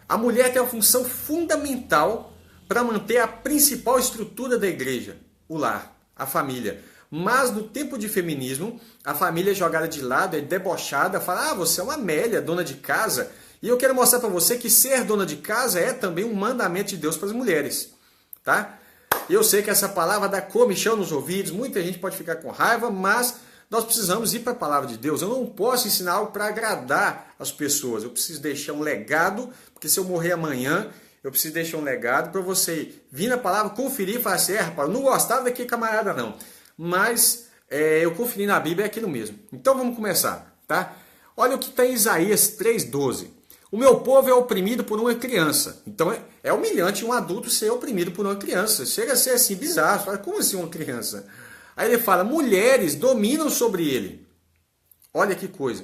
A mulher tem uma função fundamental para manter a principal estrutura da igreja, o lar, a família. Mas no tempo de feminismo, a família é jogada de lado, é debochada, fala, você é uma Amélia, dona de casa. E eu quero mostrar para você que ser dona de casa é também um mandamento de Deus para as mulheres. Tá? Eu sei que essa palavra dá comichão nos ouvidos, muita gente pode ficar com raiva, mas nós precisamos ir para a palavra de Deus. Eu não posso ensinar algo para agradar as pessoas. Eu preciso deixar um legado, porque se eu morrer amanhã, eu preciso deixar um legado para você vir na palavra, conferir e falar assim, rapaz, eu não gostava daquele camarada não. Mas eu conferi na Bíblia, é aquilo mesmo. Então vamos começar, tá? Olha o que está em Isaías 3,12. O meu povo é oprimido por uma criança. Então é humilhante um adulto ser oprimido por uma criança. Chega a ser assim bizarro. Fala, como assim uma criança? Aí ele fala, mulheres dominam sobre ele. Olha que coisa.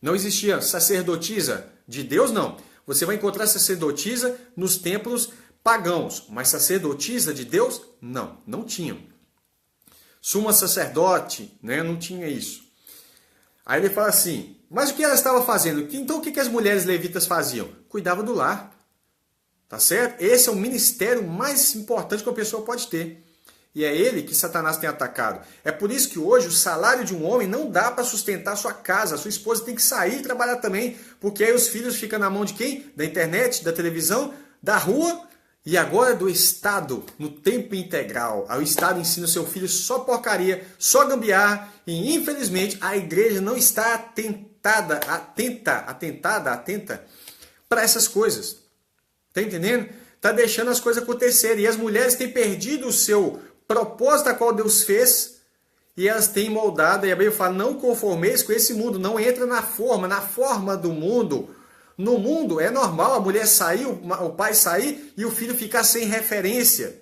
Não existia sacerdotisa de Deus, não. Você vai encontrar sacerdotisa nos templos pagãos. Mas sacerdotisa de Deus, não tinham. Suma sacerdote, não tinha isso. Aí ele fala assim, mas o que ela estava fazendo? Então o que as mulheres levitas faziam? Cuidavam do lar. Tá certo? Esse é o ministério mais importante que uma pessoa pode ter. E é ele que Satanás tem atacado. É por isso que hoje o salário de um homem não dá para sustentar a sua casa. A sua esposa tem que sair e trabalhar também. Porque aí os filhos ficam na mão de quem? Da internet, da televisão, da rua e agora do Estado, no tempo integral. O Estado ensina o seu filho só porcaria, só gambiarra. E infelizmente a igreja não está atenta para essas coisas. Tá entendendo? Tá deixando as coisas acontecerem. E as mulheres têm perdido o seu propósito a qual Deus fez. E elas têm moldado. E a Bíblia fala, não conformeis com esse mundo. Não entra na forma do mundo. No mundo é normal a mulher sair, o pai sair e o filho ficar sem referência.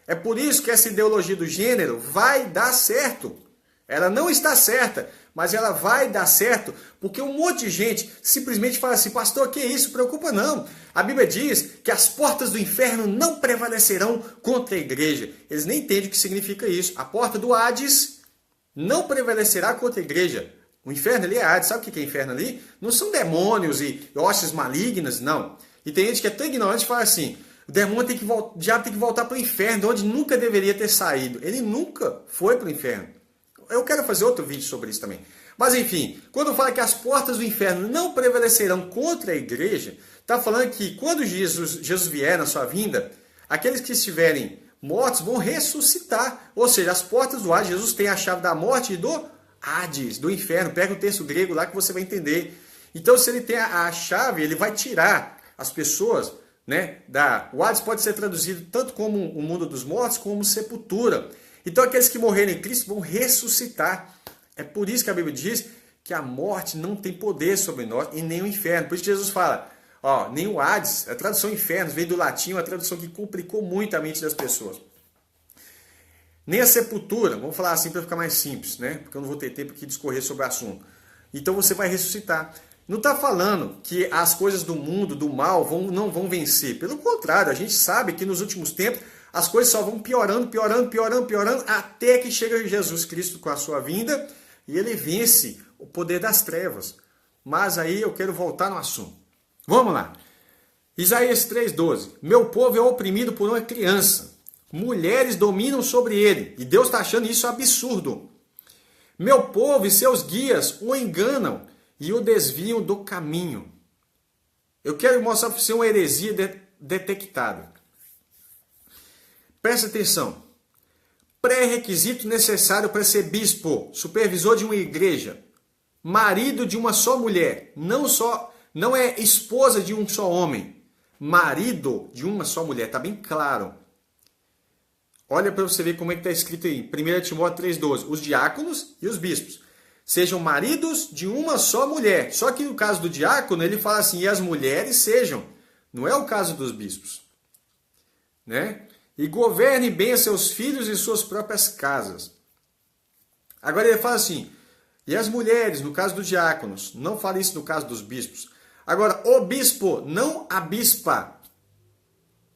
É por isso que essa ideologia do gênero vai dar certo. Ela não está certa, mas ela vai dar certo, porque um monte de gente simplesmente fala assim, pastor, que isso? Preocupa não. A Bíblia diz que as portas do inferno não prevalecerão contra a igreja. Eles nem entendem o que significa isso. A porta do Hades não prevalecerá contra a igreja. O inferno ali é Hades. Sabe o que é inferno ali? Não são demônios e hostes malignas, não. E tem gente que é tão ignorante e fala assim, o demônio o diabo tem que voltar para o inferno, onde nunca deveria ter saído. Ele nunca foi para o inferno. Eu quero fazer outro vídeo sobre isso também. Mas enfim, quando fala que as portas do inferno não prevalecerão contra a igreja, está falando que quando Jesus vier na sua vinda, aqueles que estiverem mortos vão ressuscitar. Ou seja, as portas do Hades, Jesus tem a chave da morte e do Hades, do inferno. Pega o texto grego lá que você vai entender. Então, se ele tem a chave, ele vai tirar as pessoas, O Hades pode ser traduzido tanto como o mundo dos mortos, como sepultura. Então aqueles que morrerem em Cristo vão ressuscitar. É por isso que a Bíblia diz que a morte não tem poder sobre nós e nem o inferno. Por isso que Jesus fala, nem o Hades, a tradução inferno veio do latim, uma tradução que complicou muito a mente das pessoas. Nem a sepultura, vamos falar assim para ficar mais simples, né? Porque eu não vou ter tempo aqui de discorrer sobre o assunto. Então você vai ressuscitar. Não está falando que as coisas do mundo, do mal, não vão vencer. Pelo contrário, a gente sabe que nos últimos tempos as coisas só vão piorando, até que chega Jesus Cristo com a sua vinda e ele vence o poder das trevas. Mas aí eu quero voltar no assunto. Vamos lá. Isaías 3,12. Meu povo é oprimido por uma criança. Mulheres dominam sobre ele. E Deus está achando isso absurdo. Meu povo e seus guias o enganam e o desviam do caminho. Eu quero mostrar para você uma heresia detectada. Presta atenção. Pré-requisito necessário para ser bispo, supervisor de uma igreja, marido de uma só mulher, não é esposa de um só homem, marido de uma só mulher, está bem claro. Olha para você ver como é que está escrito aí, 1 Timóteo 3,12, os diáconos e os bispos sejam maridos de uma só mulher. Só que no caso do diácono, ele fala assim, e as mulheres sejam. Não é o caso dos bispos. Né? E governe bem seus filhos e suas próprias casas. Agora ele fala assim, e as mulheres, no caso dos diáconos, não fala isso no caso dos bispos. Agora, o bispo, não a bispa.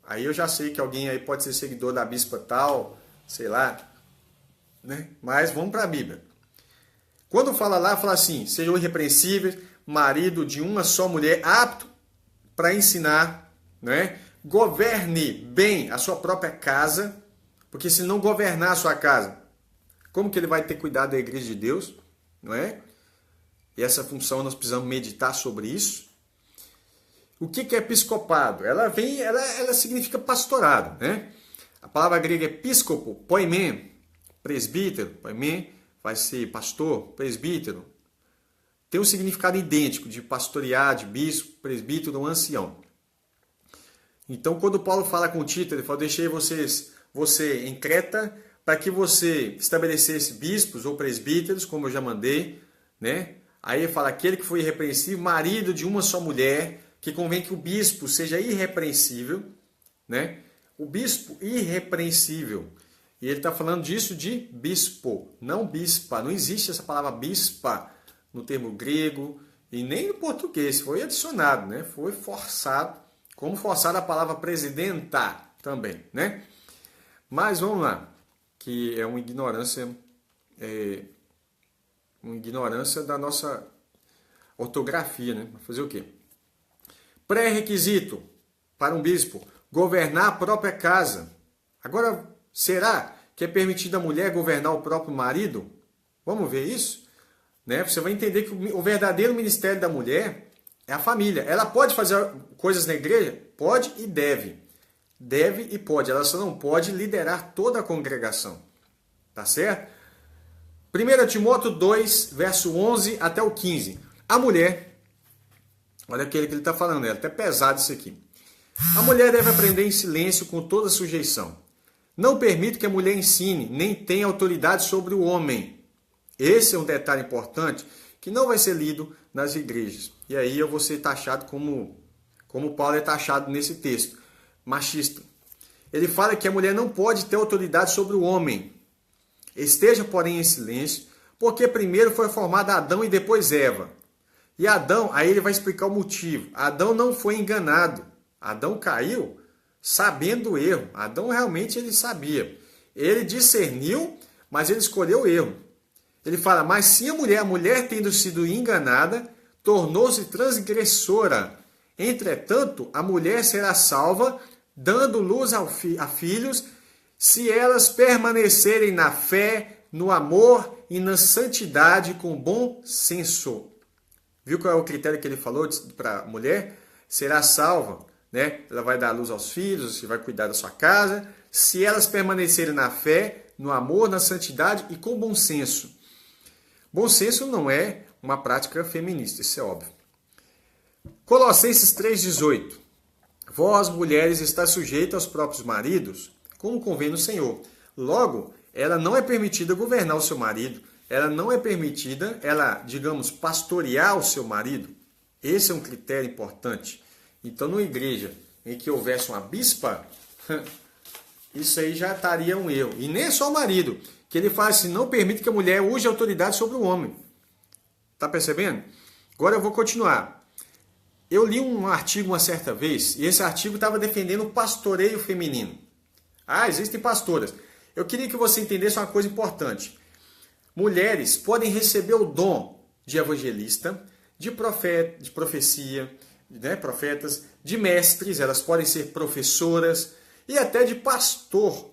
Aí eu já sei que alguém aí pode ser seguidor da bispa tal, sei lá. Né? Mas vamos para a Bíblia. Quando fala lá, fala assim, sejam irrepreensíveis, marido de uma só mulher, apto para ensinar, né? Governe bem a sua própria casa, porque se não governar a sua casa, como que ele vai ter cuidado da igreja de Deus? Não é? E essa função nós precisamos meditar sobre isso. O que é episcopado? Ela significa pastorado, né? A palavra grega é episcopo, poimen, presbítero, poimen vai ser pastor, presbítero. Tem um significado idêntico de pastorear, de bispo, presbítero, um ancião. Então, quando Paulo fala com Tito, ele fala, deixei você em Creta para que você estabelecesse bispos ou presbíteros, como eu já mandei, né? Aí ele fala, aquele que foi irrepreensível, marido de uma só mulher, que convém que o bispo seja irrepreensível, né? O bispo irrepreensível. E ele está falando disso de bispo, não bispa. Não existe essa palavra bispa no termo grego e nem no português. Foi adicionado, né? Foi forçado, como forçado a palavra presidenta também, né? Mas vamos lá, que é uma ignorância da nossa ortografia, né? Vai fazer o quê? Pré-requisito para um bispo, governar a própria casa. Agora, será que é permitido a mulher governar o próprio marido? Vamos ver isso? Né? Você vai entender que o verdadeiro ministério da mulher é a família. Ela pode fazer coisas na igreja? Pode e deve. Deve e pode. Ela só não pode liderar toda a congregação. Tá certo? 1 Timóteo 2, verso 11 até o 15. A mulher, olha aquele que ele está falando, é até pesado isso aqui. A mulher deve aprender em silêncio com toda sujeição. Não permito que a mulher ensine, nem tenha autoridade sobre o homem. Esse é um detalhe importante que não vai ser lido nas igrejas. E aí eu vou ser taxado como Paulo é taxado nesse texto, machista. Ele fala que a mulher não pode ter autoridade sobre o homem. Esteja, porém, em silêncio, porque primeiro foi formado Adão e depois Eva. E Adão, aí ele vai explicar o motivo. Adão não foi enganado. Adão caiu sabendo o erro. Adão realmente ele sabia. Ele discerniu, mas ele escolheu o erro. Ele fala, mas sim a mulher tendo sido enganada, tornou-se transgressora. Entretanto, a mulher será salva, dando luz a filhos, se elas permanecerem na fé, no amor e na santidade com bom senso. Viu qual é o critério que ele falou para a mulher? Será salva, né? Ela vai dar luz aos filhos, você vai cuidar da sua casa, se elas permanecerem na fé, no amor, na santidade e com bom senso. Bom senso não é uma prática feminista, isso é óbvio. Colossenses 3,18. Vós, mulheres, estáis sujeitas aos próprios maridos, como convém no Senhor. Logo, ela não é permitida governar o seu marido, ela não é permitida, ela, digamos, pastorear o seu marido. Esse é um critério importante. Então, numa igreja em que houvesse uma bispa, isso aí já estaria um erro. E nem é só o marido, que ele fala assim, não permite que a mulher use autoridade sobre o homem. Tá percebendo? Agora eu vou continuar. Eu li um artigo uma certa vez, e esse artigo estava defendendo o pastoreio feminino. Ah, existem pastoras. Eu queria que você entendesse uma coisa importante. Mulheres podem receber o dom de evangelista, de profeta, de profecia, né, profetas, de mestres, elas podem ser professoras e até de pastor.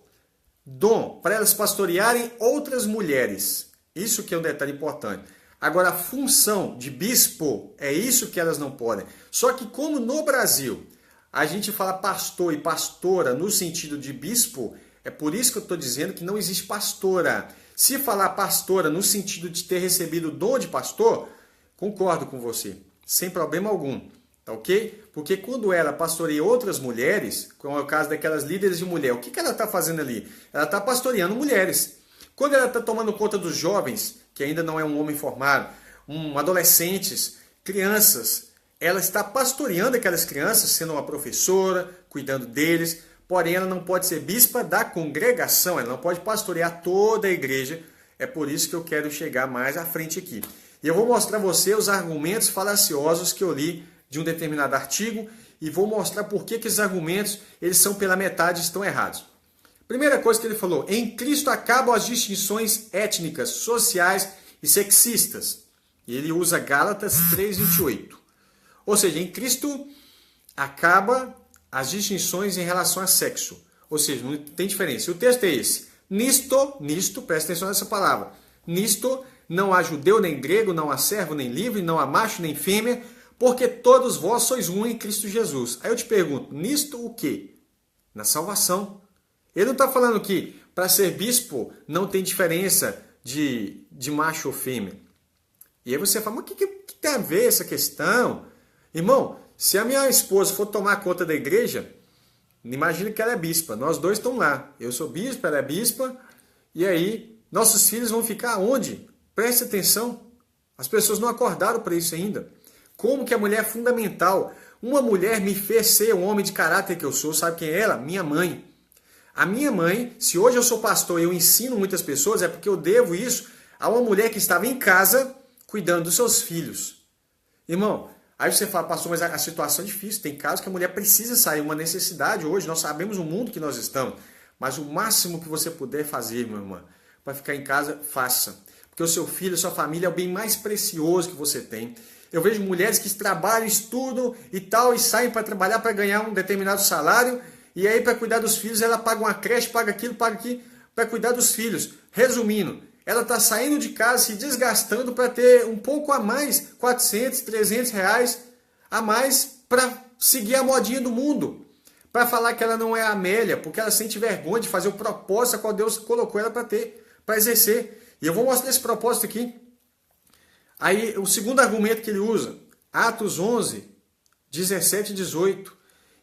Dom para elas pastorearem outras mulheres. Isso que é um detalhe importante. Agora, a função de bispo, é isso que elas não podem. Só que como no Brasil a gente fala pastor e pastora no sentido de bispo, é por isso que eu estou dizendo que não existe pastora. Se falar pastora no sentido de ter recebido o dom de pastor, concordo com você, sem problema algum, tá ok? Porque quando ela pastoreia outras mulheres, como é o caso daquelas líderes de mulher, o que ela está fazendo ali? Ela está pastoreando mulheres. Quando ela está tomando conta dos jovens, que ainda não é um homem formado, adolescentes, crianças, ela está pastoreando aquelas crianças, sendo uma professora, cuidando deles, porém ela não pode ser bispa da congregação, ela não pode pastorear toda a igreja. É por isso que eu quero chegar mais à frente aqui. E eu vou mostrar a você os argumentos falaciosos que eu li de um determinado artigo e vou mostrar por que esses argumentos eles são pela metade e estão errados. Primeira coisa que ele falou, em Cristo acabam as distinções étnicas, sociais e sexistas. E ele usa Gálatas 3:28. Ou seja, em Cristo acaba as distinções em relação a sexo. Ou seja, não tem diferença. O texto é esse. Nisto, presta atenção nessa palavra. Nisto não há judeu nem grego, não há servo nem livre, não há macho nem fêmea, porque todos vós sois um em Cristo Jesus. Aí eu te pergunto, nisto o quê? Na salvação. Ele não está falando que para ser bispo não tem diferença de macho ou fêmea. E aí você fala, mas o que tem a ver essa questão? Irmão, se a minha esposa for tomar conta da igreja, imagina que ela é bispa. Nós dois estamos lá. Eu sou bispo, ela é bispa. E aí, nossos filhos vão ficar onde? Preste atenção. As pessoas não acordaram para isso ainda. Como que a mulher é fundamental. Uma mulher me fez ser o homem de caráter que eu sou. Sabe quem é ela? Minha mãe. A minha mãe, se hoje eu sou pastor e eu ensino muitas pessoas, é porque eu devo isso a uma mulher que estava em casa cuidando dos seus filhos. Irmão, aí você fala, pastor, mas a situação é difícil. Tem casos que a mulher precisa sair, uma necessidade hoje. Nós sabemos o mundo que nós estamos. Mas o máximo que você puder fazer, meu irmão, para ficar em casa, faça. Porque o seu filho, a sua família é o bem mais precioso que você tem. Eu vejo mulheres que trabalham, estudam e tal, e saem para trabalhar para ganhar um determinado salário, e aí para cuidar dos filhos ela paga uma creche, paga aquilo, para cuidar dos filhos. Resumindo, ela está saindo de casa, se desgastando para ter um pouco a mais, 400, 300 reais a mais para seguir a modinha do mundo. Para falar que ela não é a Amélia, porque ela sente vergonha de fazer o propósito a qual Deus colocou ela para ter, para exercer. E eu vou mostrar esse propósito aqui. Aí, o segundo argumento que ele usa, Atos 11, 17 e 18.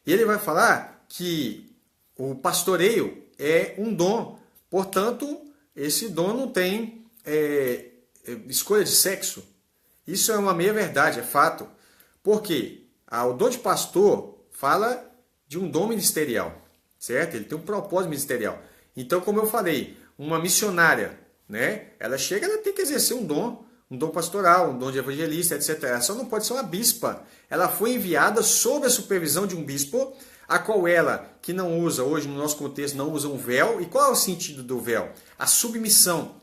E ele vai falar que o pastoreio é um dom. Portanto, esse dom não tem escolha de sexo. Isso é uma meia-verdade, é fato. Porque o dom de pastor fala de um dom ministerial, certo? Ele tem um propósito ministerial. Então, como eu falei, uma missionária, né? Ela chega, ela tem que exercer um dom pastoral, um dom de evangelista, etc. Ela só não pode ser uma bispa. Ela foi enviada sob a supervisão de um bispo, a qual ela, que não usa, hoje no nosso contexto, não usa um véu. E qual é o sentido do véu? A submissão,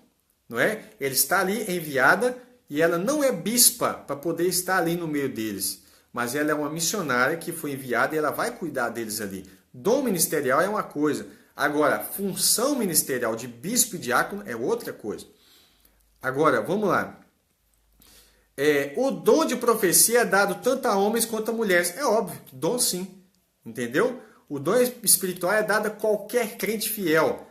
não é? Ele está ali enviada e ela não é bispa para poder estar ali no meio deles. Mas ela é uma missionária que foi enviada e ela vai cuidar deles ali. Dom ministerial é uma coisa. Agora, função ministerial de bispo e diácono é outra coisa. Agora, vamos lá. O dom de profecia é dado tanto a homens quanto a mulheres. É óbvio, dom sim. Entendeu? O dom espiritual é dado a qualquer crente fiel,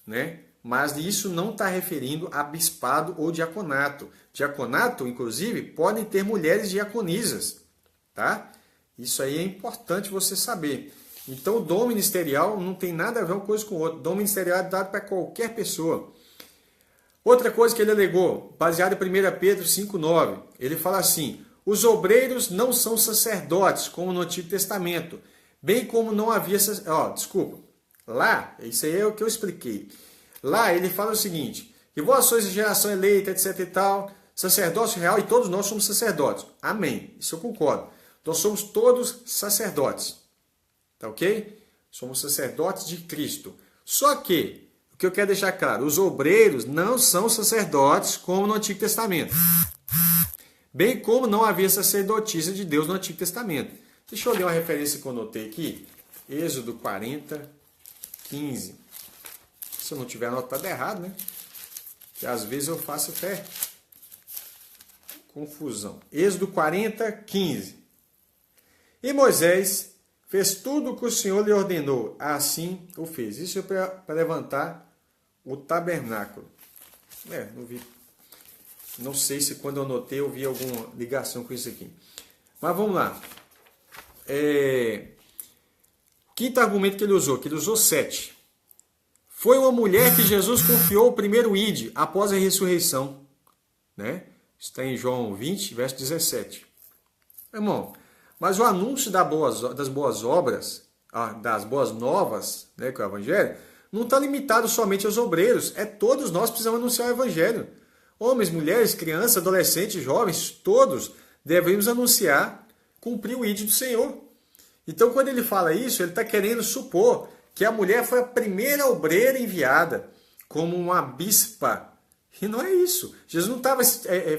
né? Mas isso não está referindo a bispado ou diaconato. Diaconato, inclusive, podem ter mulheres diaconisas, tá? Isso aí é importante você saber. Então o dom ministerial não tem nada a ver uma coisa com outra. O dom ministerial é dado para qualquer pessoa. Outra coisa que ele alegou, baseado em 1 Pedro 5,9, ele fala assim: os obreiros não são sacerdotes, como no Antigo Testamento, bem como não havia... Lá, isso aí é o que eu expliquei. Lá ele fala o seguinte, que vós sois geração eleita, etc e tal, sacerdócio real, e todos nós somos sacerdotes. Amém, isso eu concordo. Nós somos todos sacerdotes, tá ok? Somos sacerdotes de Cristo. Só que, o que eu quero deixar claro, os obreiros não são sacerdotes como no Antigo Testamento. Bem como não havia sacerdotisa de Deus no Antigo Testamento. Deixa eu ler uma referência que eu notei aqui. Êxodo 40, 15. Se eu não tiver anotado errado, né? Que às vezes eu faço até confusão. Êxodo 40, 15. E Moisés fez tudo o que o Senhor lhe ordenou. Assim o fez. Isso é para levantar o tabernáculo. Não vi. Não sei se quando eu anotei eu vi alguma ligação com isso aqui. Mas vamos lá. Quinto argumento que ele usou 7. Foi uma mulher que Jesus confiou o primeiro ide após a ressurreição. Né? Está em João 20, verso 17. Irmão, mas o anúncio das boas obras, das boas novas, né, que é o Evangelho, não está limitado somente aos obreiros. Todos nós precisamos anunciar o Evangelho. Homens, mulheres, crianças, adolescentes, jovens, todos devemos anunciar, cumprir o ide do Senhor. Então, quando ele fala isso, ele está querendo supor que a mulher foi a primeira obreira enviada como uma bispa. E não é isso. Jesus não estava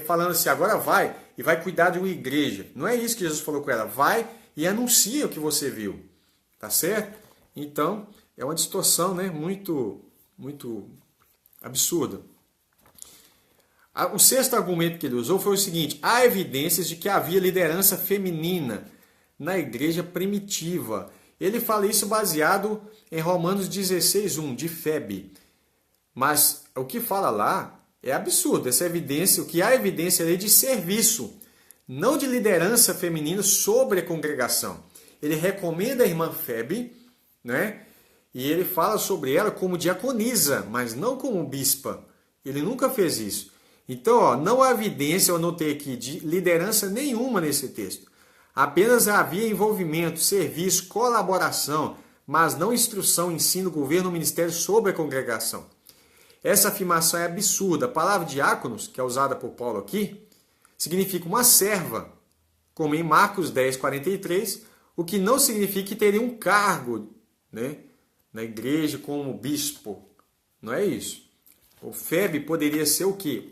falando assim, agora vai e vai cuidar de uma igreja. Não é isso que Jesus falou com ela. Vai e anuncia o que você viu. Tá certo? Então, é uma distorção, né? Muito absurda. O sexto argumento que ele usou foi o seguinte: há evidências de que havia liderança feminina na igreja primitiva. Ele fala isso baseado em Romanos 16:1, de Febe. Mas o que fala lá é absurdo. Essa evidência, o que há evidência é de serviço, não de liderança feminina sobre a congregação. Ele recomenda a irmã Febe, né? E ele fala sobre ela como diaconisa, mas não como bispa. Ele nunca fez isso. Então, não há evidência, eu anotei aqui, de liderança nenhuma nesse texto. Apenas havia envolvimento, serviço, colaboração, mas não instrução, ensino, governo, ministério sobre a congregação. Essa afirmação é absurda. A palavra diáconos, que é usada por Paulo aqui, significa uma serva, como em Marcos 10, 43, o que não significa que teria um cargo, né, na igreja como bispo. Não é isso. O Febe poderia ser o quê?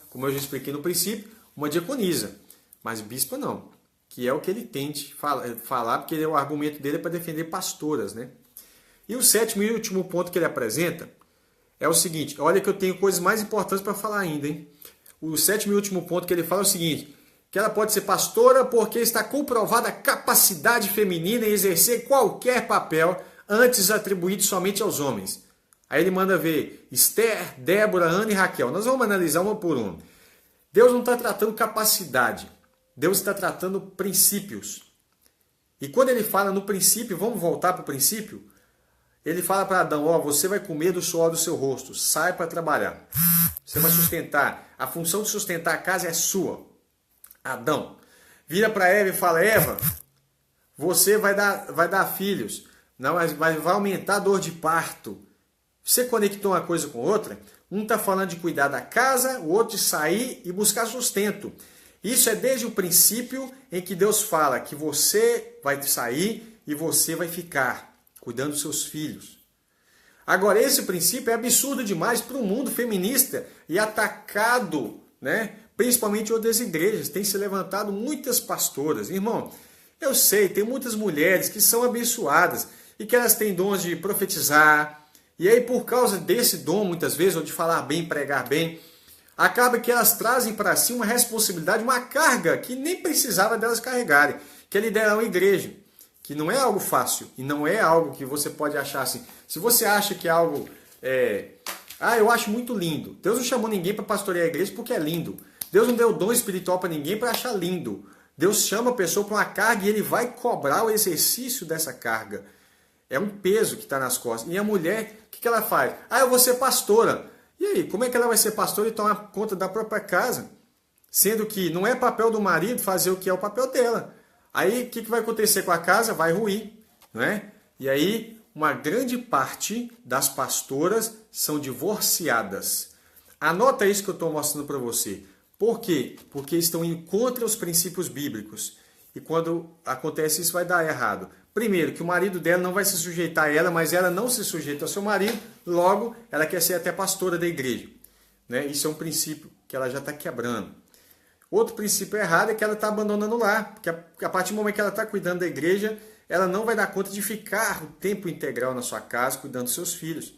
Como eu já expliquei no princípio, uma diaconisa. Mas bispa não. Que é o que ele tente falar, porque o argumento dele é para defender pastoras, né? E o sétimo e último ponto que ele apresenta é o seguinte. Olha que eu tenho coisas mais importantes para falar ainda, hein? O sétimo e último ponto que ele fala é o seguinte: que ela pode ser pastora porque está comprovada a capacidade feminina em exercer qualquer papel antes atribuído somente aos homens. Aí ele manda ver Esther, Débora, Ana e Raquel. Nós vamos analisar uma por uma. Deus não está tratando capacidade. Deus está tratando princípios. E quando ele fala no princípio, vamos voltar para o princípio? Ele fala para Adão, você vai comer do suor do seu rosto, sai para trabalhar. Você vai sustentar. A função de sustentar a casa é sua. Adão. Vira para Eva e fala, Eva, você vai dar filhos. Não, mas vai aumentar a dor de parto. Você conectou uma coisa com outra, um está falando de cuidar da casa, o outro de sair e buscar sustento. Isso é desde o princípio em que Deus fala que você vai sair e você vai ficar cuidando dos seus filhos. Agora, esse princípio é absurdo demais para o mundo feminista e atacado, né? Principalmente em outras igrejas. Tem se levantado muitas pastoras. Irmão, eu sei, tem muitas mulheres que são abençoadas e que elas têm dons de profetizar. E aí, por causa desse dom, muitas vezes, ou de falar bem, pregar bem, acaba que elas trazem para si uma responsabilidade, uma carga que nem precisava delas carregarem, que é liderar uma igreja, que não é algo fácil e não é algo que você pode achar assim. Se você acha que é algo... eu acho muito lindo. Deus não chamou ninguém para pastorear a igreja porque é lindo. Deus não deu dom espiritual para ninguém para achar lindo. Deus chama a pessoa para uma carga e ele vai cobrar o exercício dessa carga. É um peso que está nas costas. E a mulher, o que ela faz? Ah, eu vou ser pastora. E aí, como é que ela vai ser pastora e tomar conta da própria casa? Sendo que não é papel do marido fazer o que é o papel dela. Aí, o que vai acontecer com a casa? Vai ruir, não é? E aí, uma grande parte das pastoras são divorciadas. Anota isso que eu estou mostrando para você. Por quê? Porque estão indo contra os princípios bíblicos. E quando acontece isso, vai dar errado. Primeiro, que o marido dela não vai se sujeitar a ela, mas ela não se sujeita ao seu marido, logo, ela quer ser até pastora da igreja. Né? Isso é um princípio que ela já está quebrando. Outro princípio errado é que ela está abandonando o lar, porque a partir do momento que ela está cuidando da igreja, ela não vai dar conta de ficar o tempo integral na sua casa, cuidando dos seus filhos.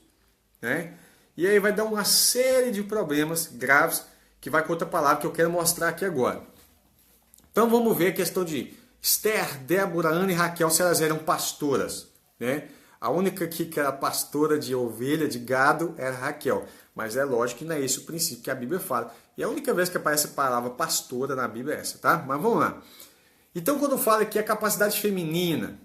Né? E aí vai dar uma série de problemas graves, que vai com outra palavra que eu quero mostrar aqui agora. Então vamos ver a questão de Esther, Débora, Ana e Raquel, se elas eram pastoras. Né? A única que era pastora de ovelha, de gado, era Raquel. Mas é lógico que não é esse o princípio que a Bíblia fala. E a única vez que aparece a palavra pastora na Bíblia é essa, tá? Mas vamos lá. Então quando fala que a capacidade feminina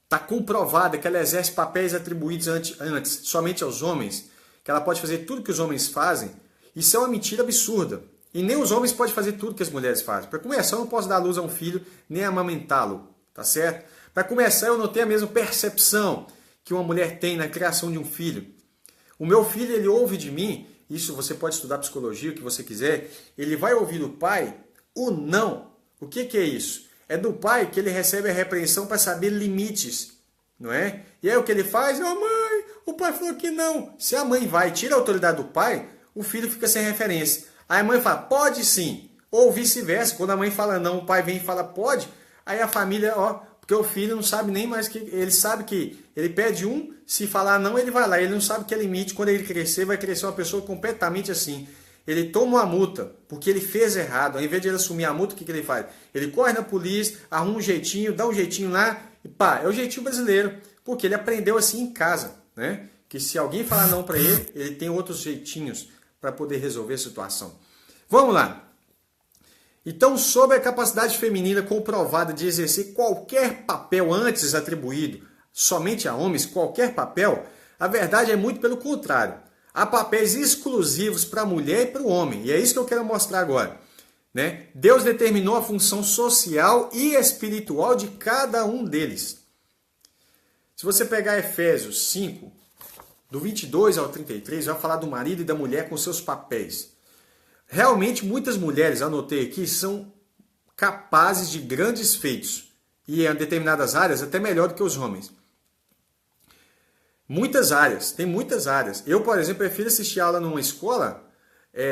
está comprovada que ela exerce papéis atribuídos antes somente aos homens, que ela pode fazer tudo que os homens fazem, isso é uma mentira absurda. E nem os homens podem fazer tudo que as mulheres fazem. Para começar, eu não posso dar luz a um filho, nem amamentá-lo, tá certo? Para começar, eu não tenho a mesma percepção que uma mulher tem na criação de um filho. O meu filho, ele ouve de mim, isso você pode estudar psicologia, o que você quiser, ele vai ouvir do pai o não. O que é isso? É do pai que ele recebe a repreensão para saber limites, não é? E aí o que ele faz? Oh, mãe, o pai falou que não. Se a mãe vai e tira a autoridade do pai, o filho fica sem referência. Aí a mãe fala, pode sim. Ou vice-versa, quando a mãe fala não, o pai vem e fala pode. Aí a família, porque o filho não sabe nem mais que... Ele sabe que ele pede um, se falar não, ele vai lá. Ele não sabe que é limite. Quando ele crescer, vai crescer uma pessoa completamente assim. Ele toma uma multa, porque ele fez errado. Ao invés de ele assumir a multa, o que ele faz? Ele corre na polícia, arruma um jeitinho, dá um jeitinho lá, e pá, é o jeitinho brasileiro. Porque ele aprendeu assim em casa, né? Que se alguém falar não para ele, ele tem outros jeitinhos para poder resolver a situação. Vamos lá. Então, sobre a capacidade feminina comprovada de exercer qualquer papel antes atribuído somente a homens, qualquer papel, a verdade é muito pelo contrário. Há papéis exclusivos para a mulher e para o homem. E é isso que eu quero mostrar agora. Né? Deus determinou a função social e espiritual de cada um deles. Se você pegar Efésios 5, do 22 ao 33, vai falar do marido e da mulher com seus papéis. Realmente, muitas mulheres, anotei aqui, são capazes de grandes feitos. E em determinadas áreas, até melhor do que os homens. Muitas áreas, tem muitas áreas. Eu, por exemplo, prefiro assistir aula numa escola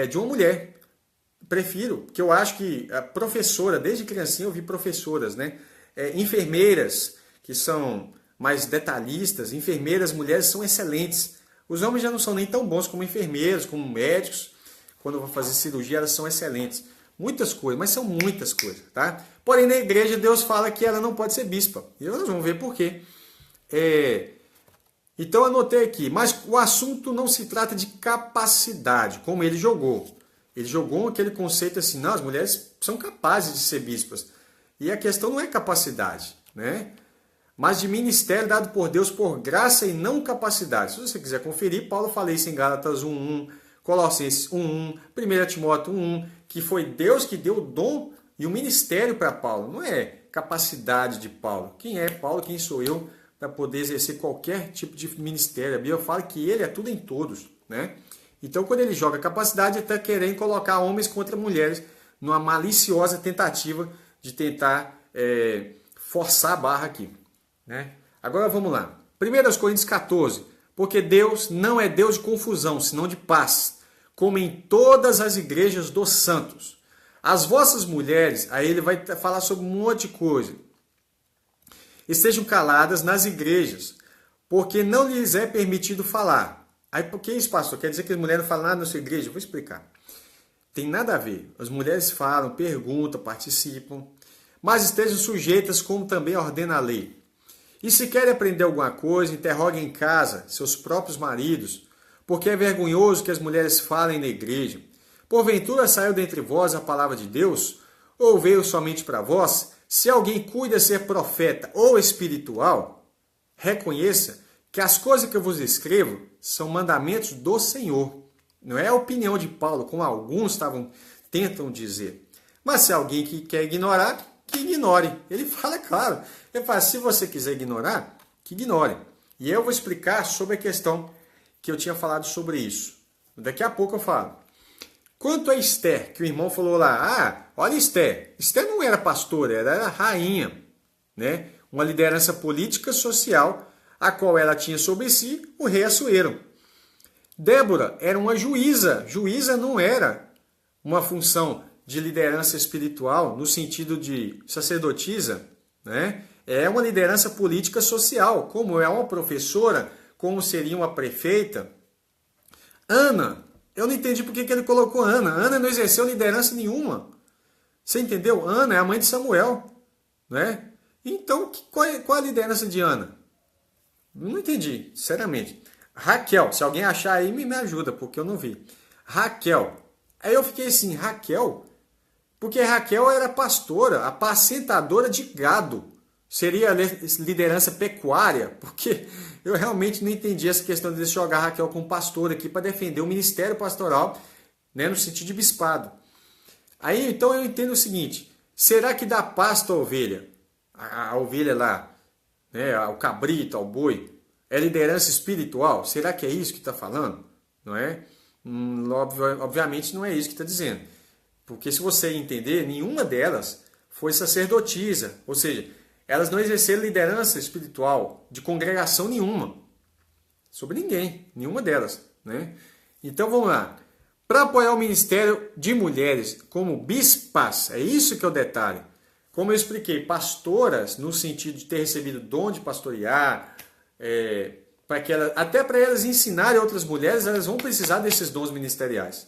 de uma mulher. Prefiro, porque eu acho que a professora, desde criancinha eu vi professoras, né? Enfermeiras, que são mais detalhistas, enfermeiras, mulheres são excelentes. Os homens já não são nem tão bons como enfermeiros, como médicos. Quando vão fazer cirurgia, elas são excelentes. Muitas coisas, mas são muitas coisas, tá? Porém, na igreja, Deus fala que ela não pode ser bispa. E nós vamos ver por quê. Então, anotei aqui. Mas o assunto não se trata de capacidade, como ele jogou. Ele jogou aquele conceito assim, não, as mulheres são capazes de ser bispas. E a questão não é capacidade, né? Mas de ministério dado por Deus por graça e não capacidade. Se você quiser conferir, Paulo fala isso em Gálatas 1:1, Colossenses 1:1, 1 Timóteo 1:1, que foi Deus que deu o dom e o ministério para Paulo. Não é capacidade de Paulo. Quem é Paulo? Quem sou eu para poder exercer qualquer tipo de ministério? A Bíblia fala que ele é tudo em todos, né? Então, quando ele joga capacidade, ele está querendo colocar homens contra mulheres numa maliciosa tentativa de tentar forçar a barra aqui, né? Agora vamos lá. 1 Coríntios 14. Porque Deus não é Deus de confusão, senão de paz, como em todas as igrejas dos santos. As vossas mulheres, aí ele vai falar sobre um monte de coisa. Estejam caladas nas igrejas, porque não lhes é permitido falar. Aí por que isso, pastor? Quer dizer que as mulheres não falam nada na sua igreja? Eu vou explicar. Tem nada a ver. As mulheres falam, perguntam, participam, mas estejam sujeitas como também ordena a lei. E se querem aprender alguma coisa, interroguem em casa seus próprios maridos, porque é vergonhoso que as mulheres falem na igreja. Porventura saiu dentre vós a palavra de Deus? ou veio somente para vós? Se alguém cuida ser profeta ou espiritual, reconheça que as coisas que eu vos escrevo são mandamentos do Senhor. Não é a opinião de Paulo, como alguns tentam dizer. Mas se alguém que quer ignorar, que ignore. Ele fala claro. Ele fala, se você quiser ignorar, que ignore. E eu vou explicar sobre a questão que eu tinha falado sobre isso. Daqui a pouco eu falo. Quanto a Esther, que o irmão falou lá, olha Esther. Esther não era pastora, era rainha, né? Uma liderança política social, a qual ela tinha sobre si o rei Assuero. Débora era uma juíza. Juíza não era uma função de liderança espiritual no sentido de sacerdotisa, né? É uma liderança política social, como é uma professora, como seria uma prefeita. Ana, eu não entendi por que ele colocou Ana. Ana não exerceu liderança nenhuma. Você entendeu? Ana é a mãe de Samuel, né? Então, qual a liderança de Ana? Não entendi, sinceramente. Raquel, se alguém achar aí, me ajuda, porque eu não vi. Raquel. Aí eu fiquei assim, Raquel? Porque Raquel era pastora, apacentadora de gado. Seria liderança pecuária? Porque eu realmente não entendi essa questão de jogar Raquel como pastora aqui para defender o ministério pastoral, né, no sentido de bispado. Aí, então, eu entendo o seguinte. Será que dá pasto à ovelha? A ovelha lá, né, o cabrito, ao boi, é liderança espiritual? Será que é isso que está falando? Não é? Obviamente não é isso que está dizendo. Porque se você entender, nenhuma delas foi sacerdotisa. Ou seja, elas não exerceram liderança espiritual de congregação nenhuma. Sobre ninguém. Nenhuma delas. Né? Então vamos lá. Para apoiar o ministério de mulheres como bispas, é isso que é o detalhe. Como eu expliquei, pastoras, no sentido de ter recebido dom de pastorear, até para elas ensinarem outras mulheres, elas vão precisar desses dons ministeriais.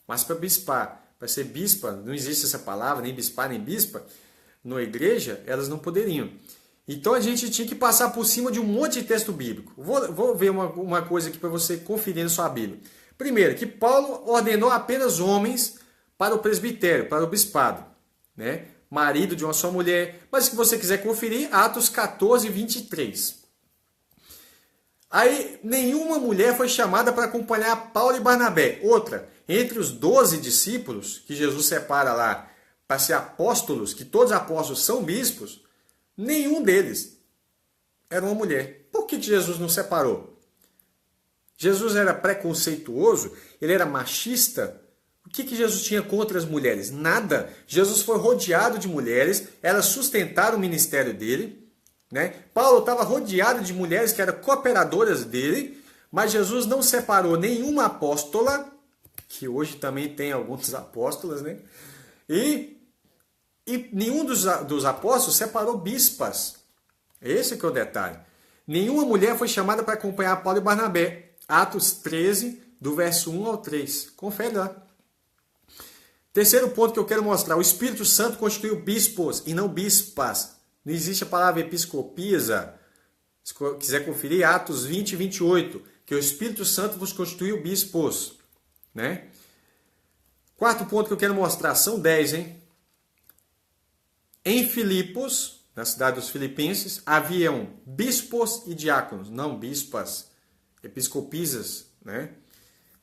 Mas para bispar, para ser bispa, não existe essa palavra, nem bispar, nem bispa, na igreja, elas não poderiam. Então a gente tinha que passar por cima de um monte de texto bíblico. Vou ver uma coisa aqui para você conferir na sua Bíblia. Primeiro, que Paulo ordenou apenas homens para o presbitério, para o bispado, né? Marido de uma só mulher. Mas se você quiser conferir, Atos 14, 23. Aí, nenhuma mulher foi chamada para acompanhar Paulo e Barnabé. Outra, entre os 12 discípulos, que Jesus separa lá para ser apóstolos, que todos os apóstolos são bispos, nenhum deles era uma mulher. Por que Jesus não separou? Jesus era preconceituoso? Ele era machista? O que Jesus tinha contra as mulheres? Nada. Jesus foi rodeado de mulheres, elas sustentaram o ministério dele. Né? Paulo estava rodeado de mulheres que eram cooperadoras dele, mas Jesus não separou nenhuma apóstola, que hoje também tem alguns apóstolas, né? E nenhum dos apóstolos separou bispas. Esse que é o detalhe. Nenhuma mulher foi chamada para acompanhar Paulo e Barnabé. Atos 13, do verso 1 ao 3. Confere lá. Terceiro ponto que eu quero mostrar. O Espírito Santo constituiu bispos e não bispas. Não existe a palavra episcopisa. Se quiser conferir, Atos 20 e 28. Que o Espírito Santo vos constituiu bispos. Né? Quarto ponto que eu quero mostrar. São 10, hein? Em Filipos, na cidade dos filipenses, haviam bispos e diáconos. Não bispas. Episcopisas, né?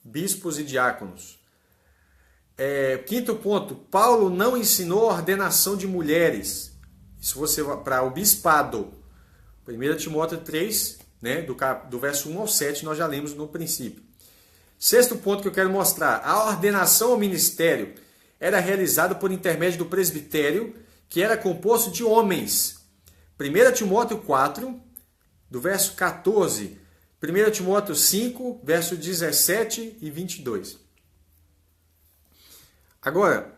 Bispos e diáconos. Quinto ponto, Paulo não ensinou a ordenação de mulheres. Isso você para o bispado. 1 Timóteo 3, né? do verso 1 ao 7, nós já lemos no princípio. Sexto ponto que eu quero mostrar, a ordenação ao ministério era realizada por intermédio do presbitério, que era composto de homens. 1 Timóteo 4, do verso 14, 1 Timóteo 5, verso 17 e 22. Agora,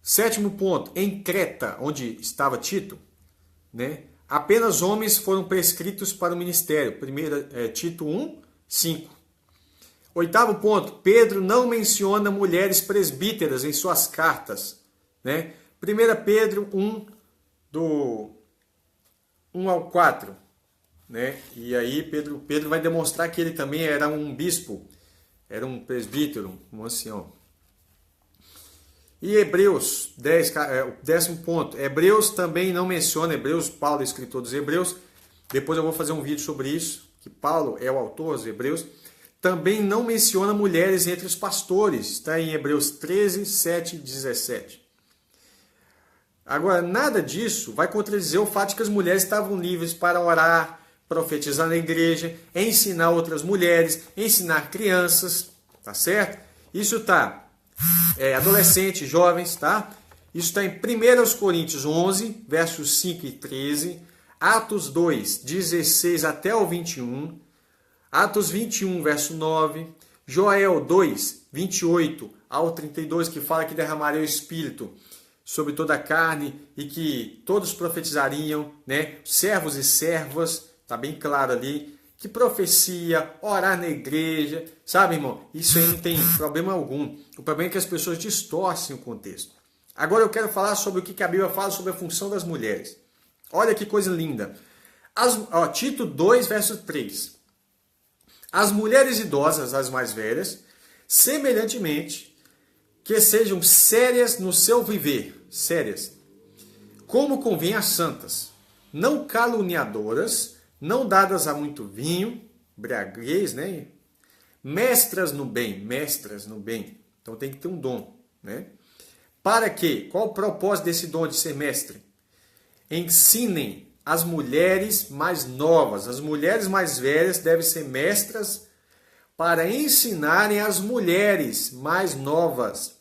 sétimo ponto, em Creta, onde estava Tito, né, apenas homens foram prescritos para o ministério. Tito 1, 5. Oitavo ponto, Pedro não menciona mulheres presbíteras em suas cartas. Né? 1 Pedro 1, do 1 ao 4. Né? E aí Pedro vai demonstrar que ele também era um bispo, era um presbítero, um ancião. E Hebreus 10, o 10º ponto. Hebreus também não menciona, Hebreus, Paulo, escritor dos Hebreus, depois eu vou fazer um vídeo sobre isso, que Paulo é o autor dos Hebreus, também não menciona mulheres entre os pastores, está em Hebreus 13, 7 e 17. Agora, nada disso vai contradizer o fato de que as mulheres estavam livres para orar, profetizar na igreja, ensinar outras mulheres, ensinar crianças, tá certo? Isso está, adolescentes, jovens, tá? Isso está em 1 Coríntios 11, versos 5 e 13, Atos 2, 16 até o 21, Atos 21, verso 9, Joel 2, 28 ao 32, que fala que derramaria o Espírito sobre toda a carne e que todos profetizariam, né? Servos e servas, tá bem claro ali, que profecia, orar na igreja, sabe, irmão? Isso aí não tem problema algum. O problema é que as pessoas distorcem o contexto. Agora eu quero falar sobre o que a Bíblia fala sobre a função das mulheres. Olha que coisa linda. Tito 2, verso 3. As mulheres idosas, as mais velhas, semelhantemente, que sejam sérias no seu viver, sérias, como convém às santas, não caluniadoras, não dadas a muito vinho, embriaguez, né? Mestras no bem. Então tem que ter um dom, né? Para que? Qual o propósito desse dom de ser mestre? Ensinem as mulheres mais novas. As mulheres mais velhas devem ser mestras para ensinarem as mulheres mais novas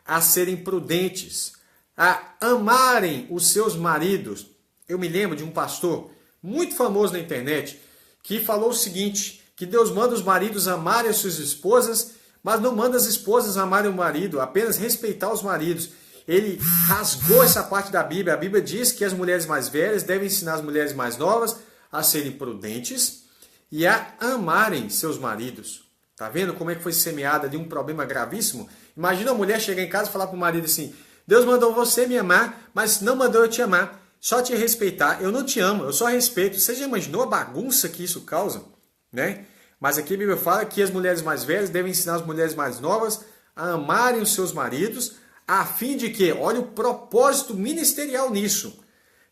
a serem prudentes, a amarem os seus maridos. Eu me lembro de um pastor muito famoso na internet que falou o seguinte, que Deus manda os maridos amarem as suas esposas, mas não manda as esposas amarem o marido, apenas respeitar os maridos. Ele rasgou essa parte da Bíblia. A Bíblia diz que as mulheres mais velhas devem ensinar as mulheres mais novas a serem prudentes e a amarem seus maridos. Tá vendo como é que foi semeada de um problema gravíssimo? Imagina a mulher chegar em casa e falar para o marido assim, Deus mandou você me amar, mas não mandou eu te amar, só te respeitar. Eu não te amo, eu só respeito. Você já imaginou a bagunça que isso causa? Né? Mas aqui a Bíblia fala que as mulheres mais velhas devem ensinar as mulheres mais novas a amarem os seus maridos, a fim de que, olha o propósito ministerial nisso,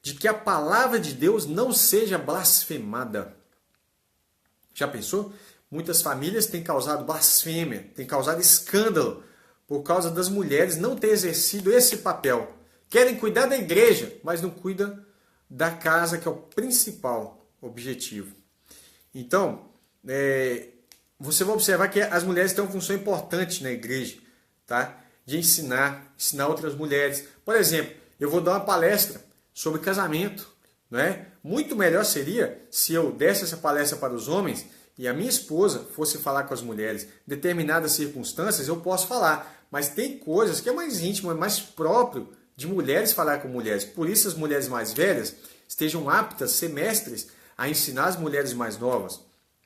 de que a palavra de Deus não seja blasfemada. Já pensou? Muitas famílias têm causado blasfêmia, têm causado escândalo por causa das mulheres não ter exercido esse papel. Querem cuidar da igreja, mas não cuidam da casa, que é o principal objetivo. Então, você vai observar que as mulheres têm uma função importante na igreja, tá? De ensinar outras mulheres. Por exemplo, eu vou dar uma palestra sobre casamento, né? Muito melhor seria se eu desse essa palestra para os homens e a minha esposa fosse falar com as mulheres. Em determinadas circunstâncias eu posso falar, mas tem coisas que é mais íntimo, é mais próprio de mulheres falar com mulheres. Por isso as mulheres mais velhas estejam aptas, ser mestres, a ensinar as mulheres mais novas,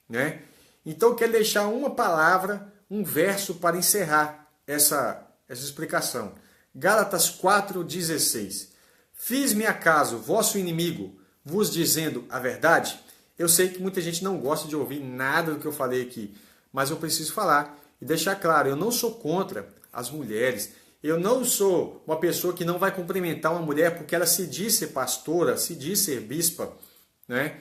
né? Então eu quero deixar uma palavra, um verso para encerrar essa explicação. Gálatas 4,16. Fiz-me acaso vosso inimigo, vos dizendo a verdade? Eu sei que muita gente não gosta de ouvir nada do que eu falei aqui, mas eu preciso falar e deixar claro, eu não sou contra as mulheres, eu não sou uma pessoa que não vai cumprimentar uma mulher porque ela se diz ser pastora, se diz ser bispa, né?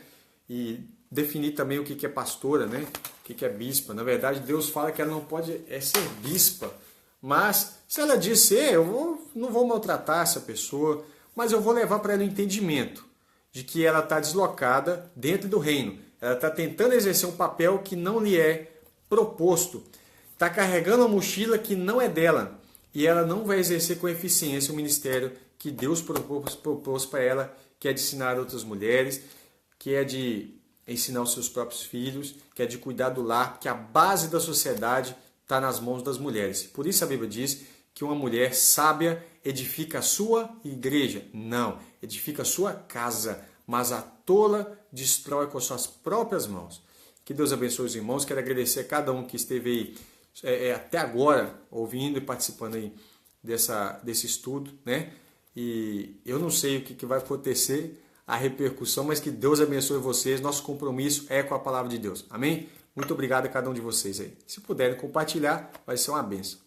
E definir também o que é pastora, né? O que é bispa. Na verdade, Deus fala que ela não pode ser bispa, mas se ela diz ser, não vou maltratar essa pessoa, mas eu vou levar para ela o entendimento de que ela está deslocada dentro do reino. Ela está tentando exercer um papel que não lhe é proposto. Está carregando uma mochila que não é dela. E ela não vai exercer com eficiência o ministério que Deus propôs para ela, que é de ensinar outras mulheres, que é de ensinar os seus próprios filhos, que é de cuidar do lar, porque a base da sociedade está nas mãos das mulheres. Por isso a Bíblia diz que uma mulher sábia edifica a sua igreja. Não, edifica a sua casa, mas a tola destrói com as suas próprias mãos. Que Deus abençoe os irmãos. Quero agradecer a cada um que esteve aí até agora ouvindo e participando aí desse estudo, né? E eu não sei o que vai acontecer, a repercussão, mas que Deus abençoe vocês. Nosso compromisso é com a palavra de Deus. Amém? Muito obrigado a cada um de vocês aí. Se puderem compartilhar, vai ser uma bênção.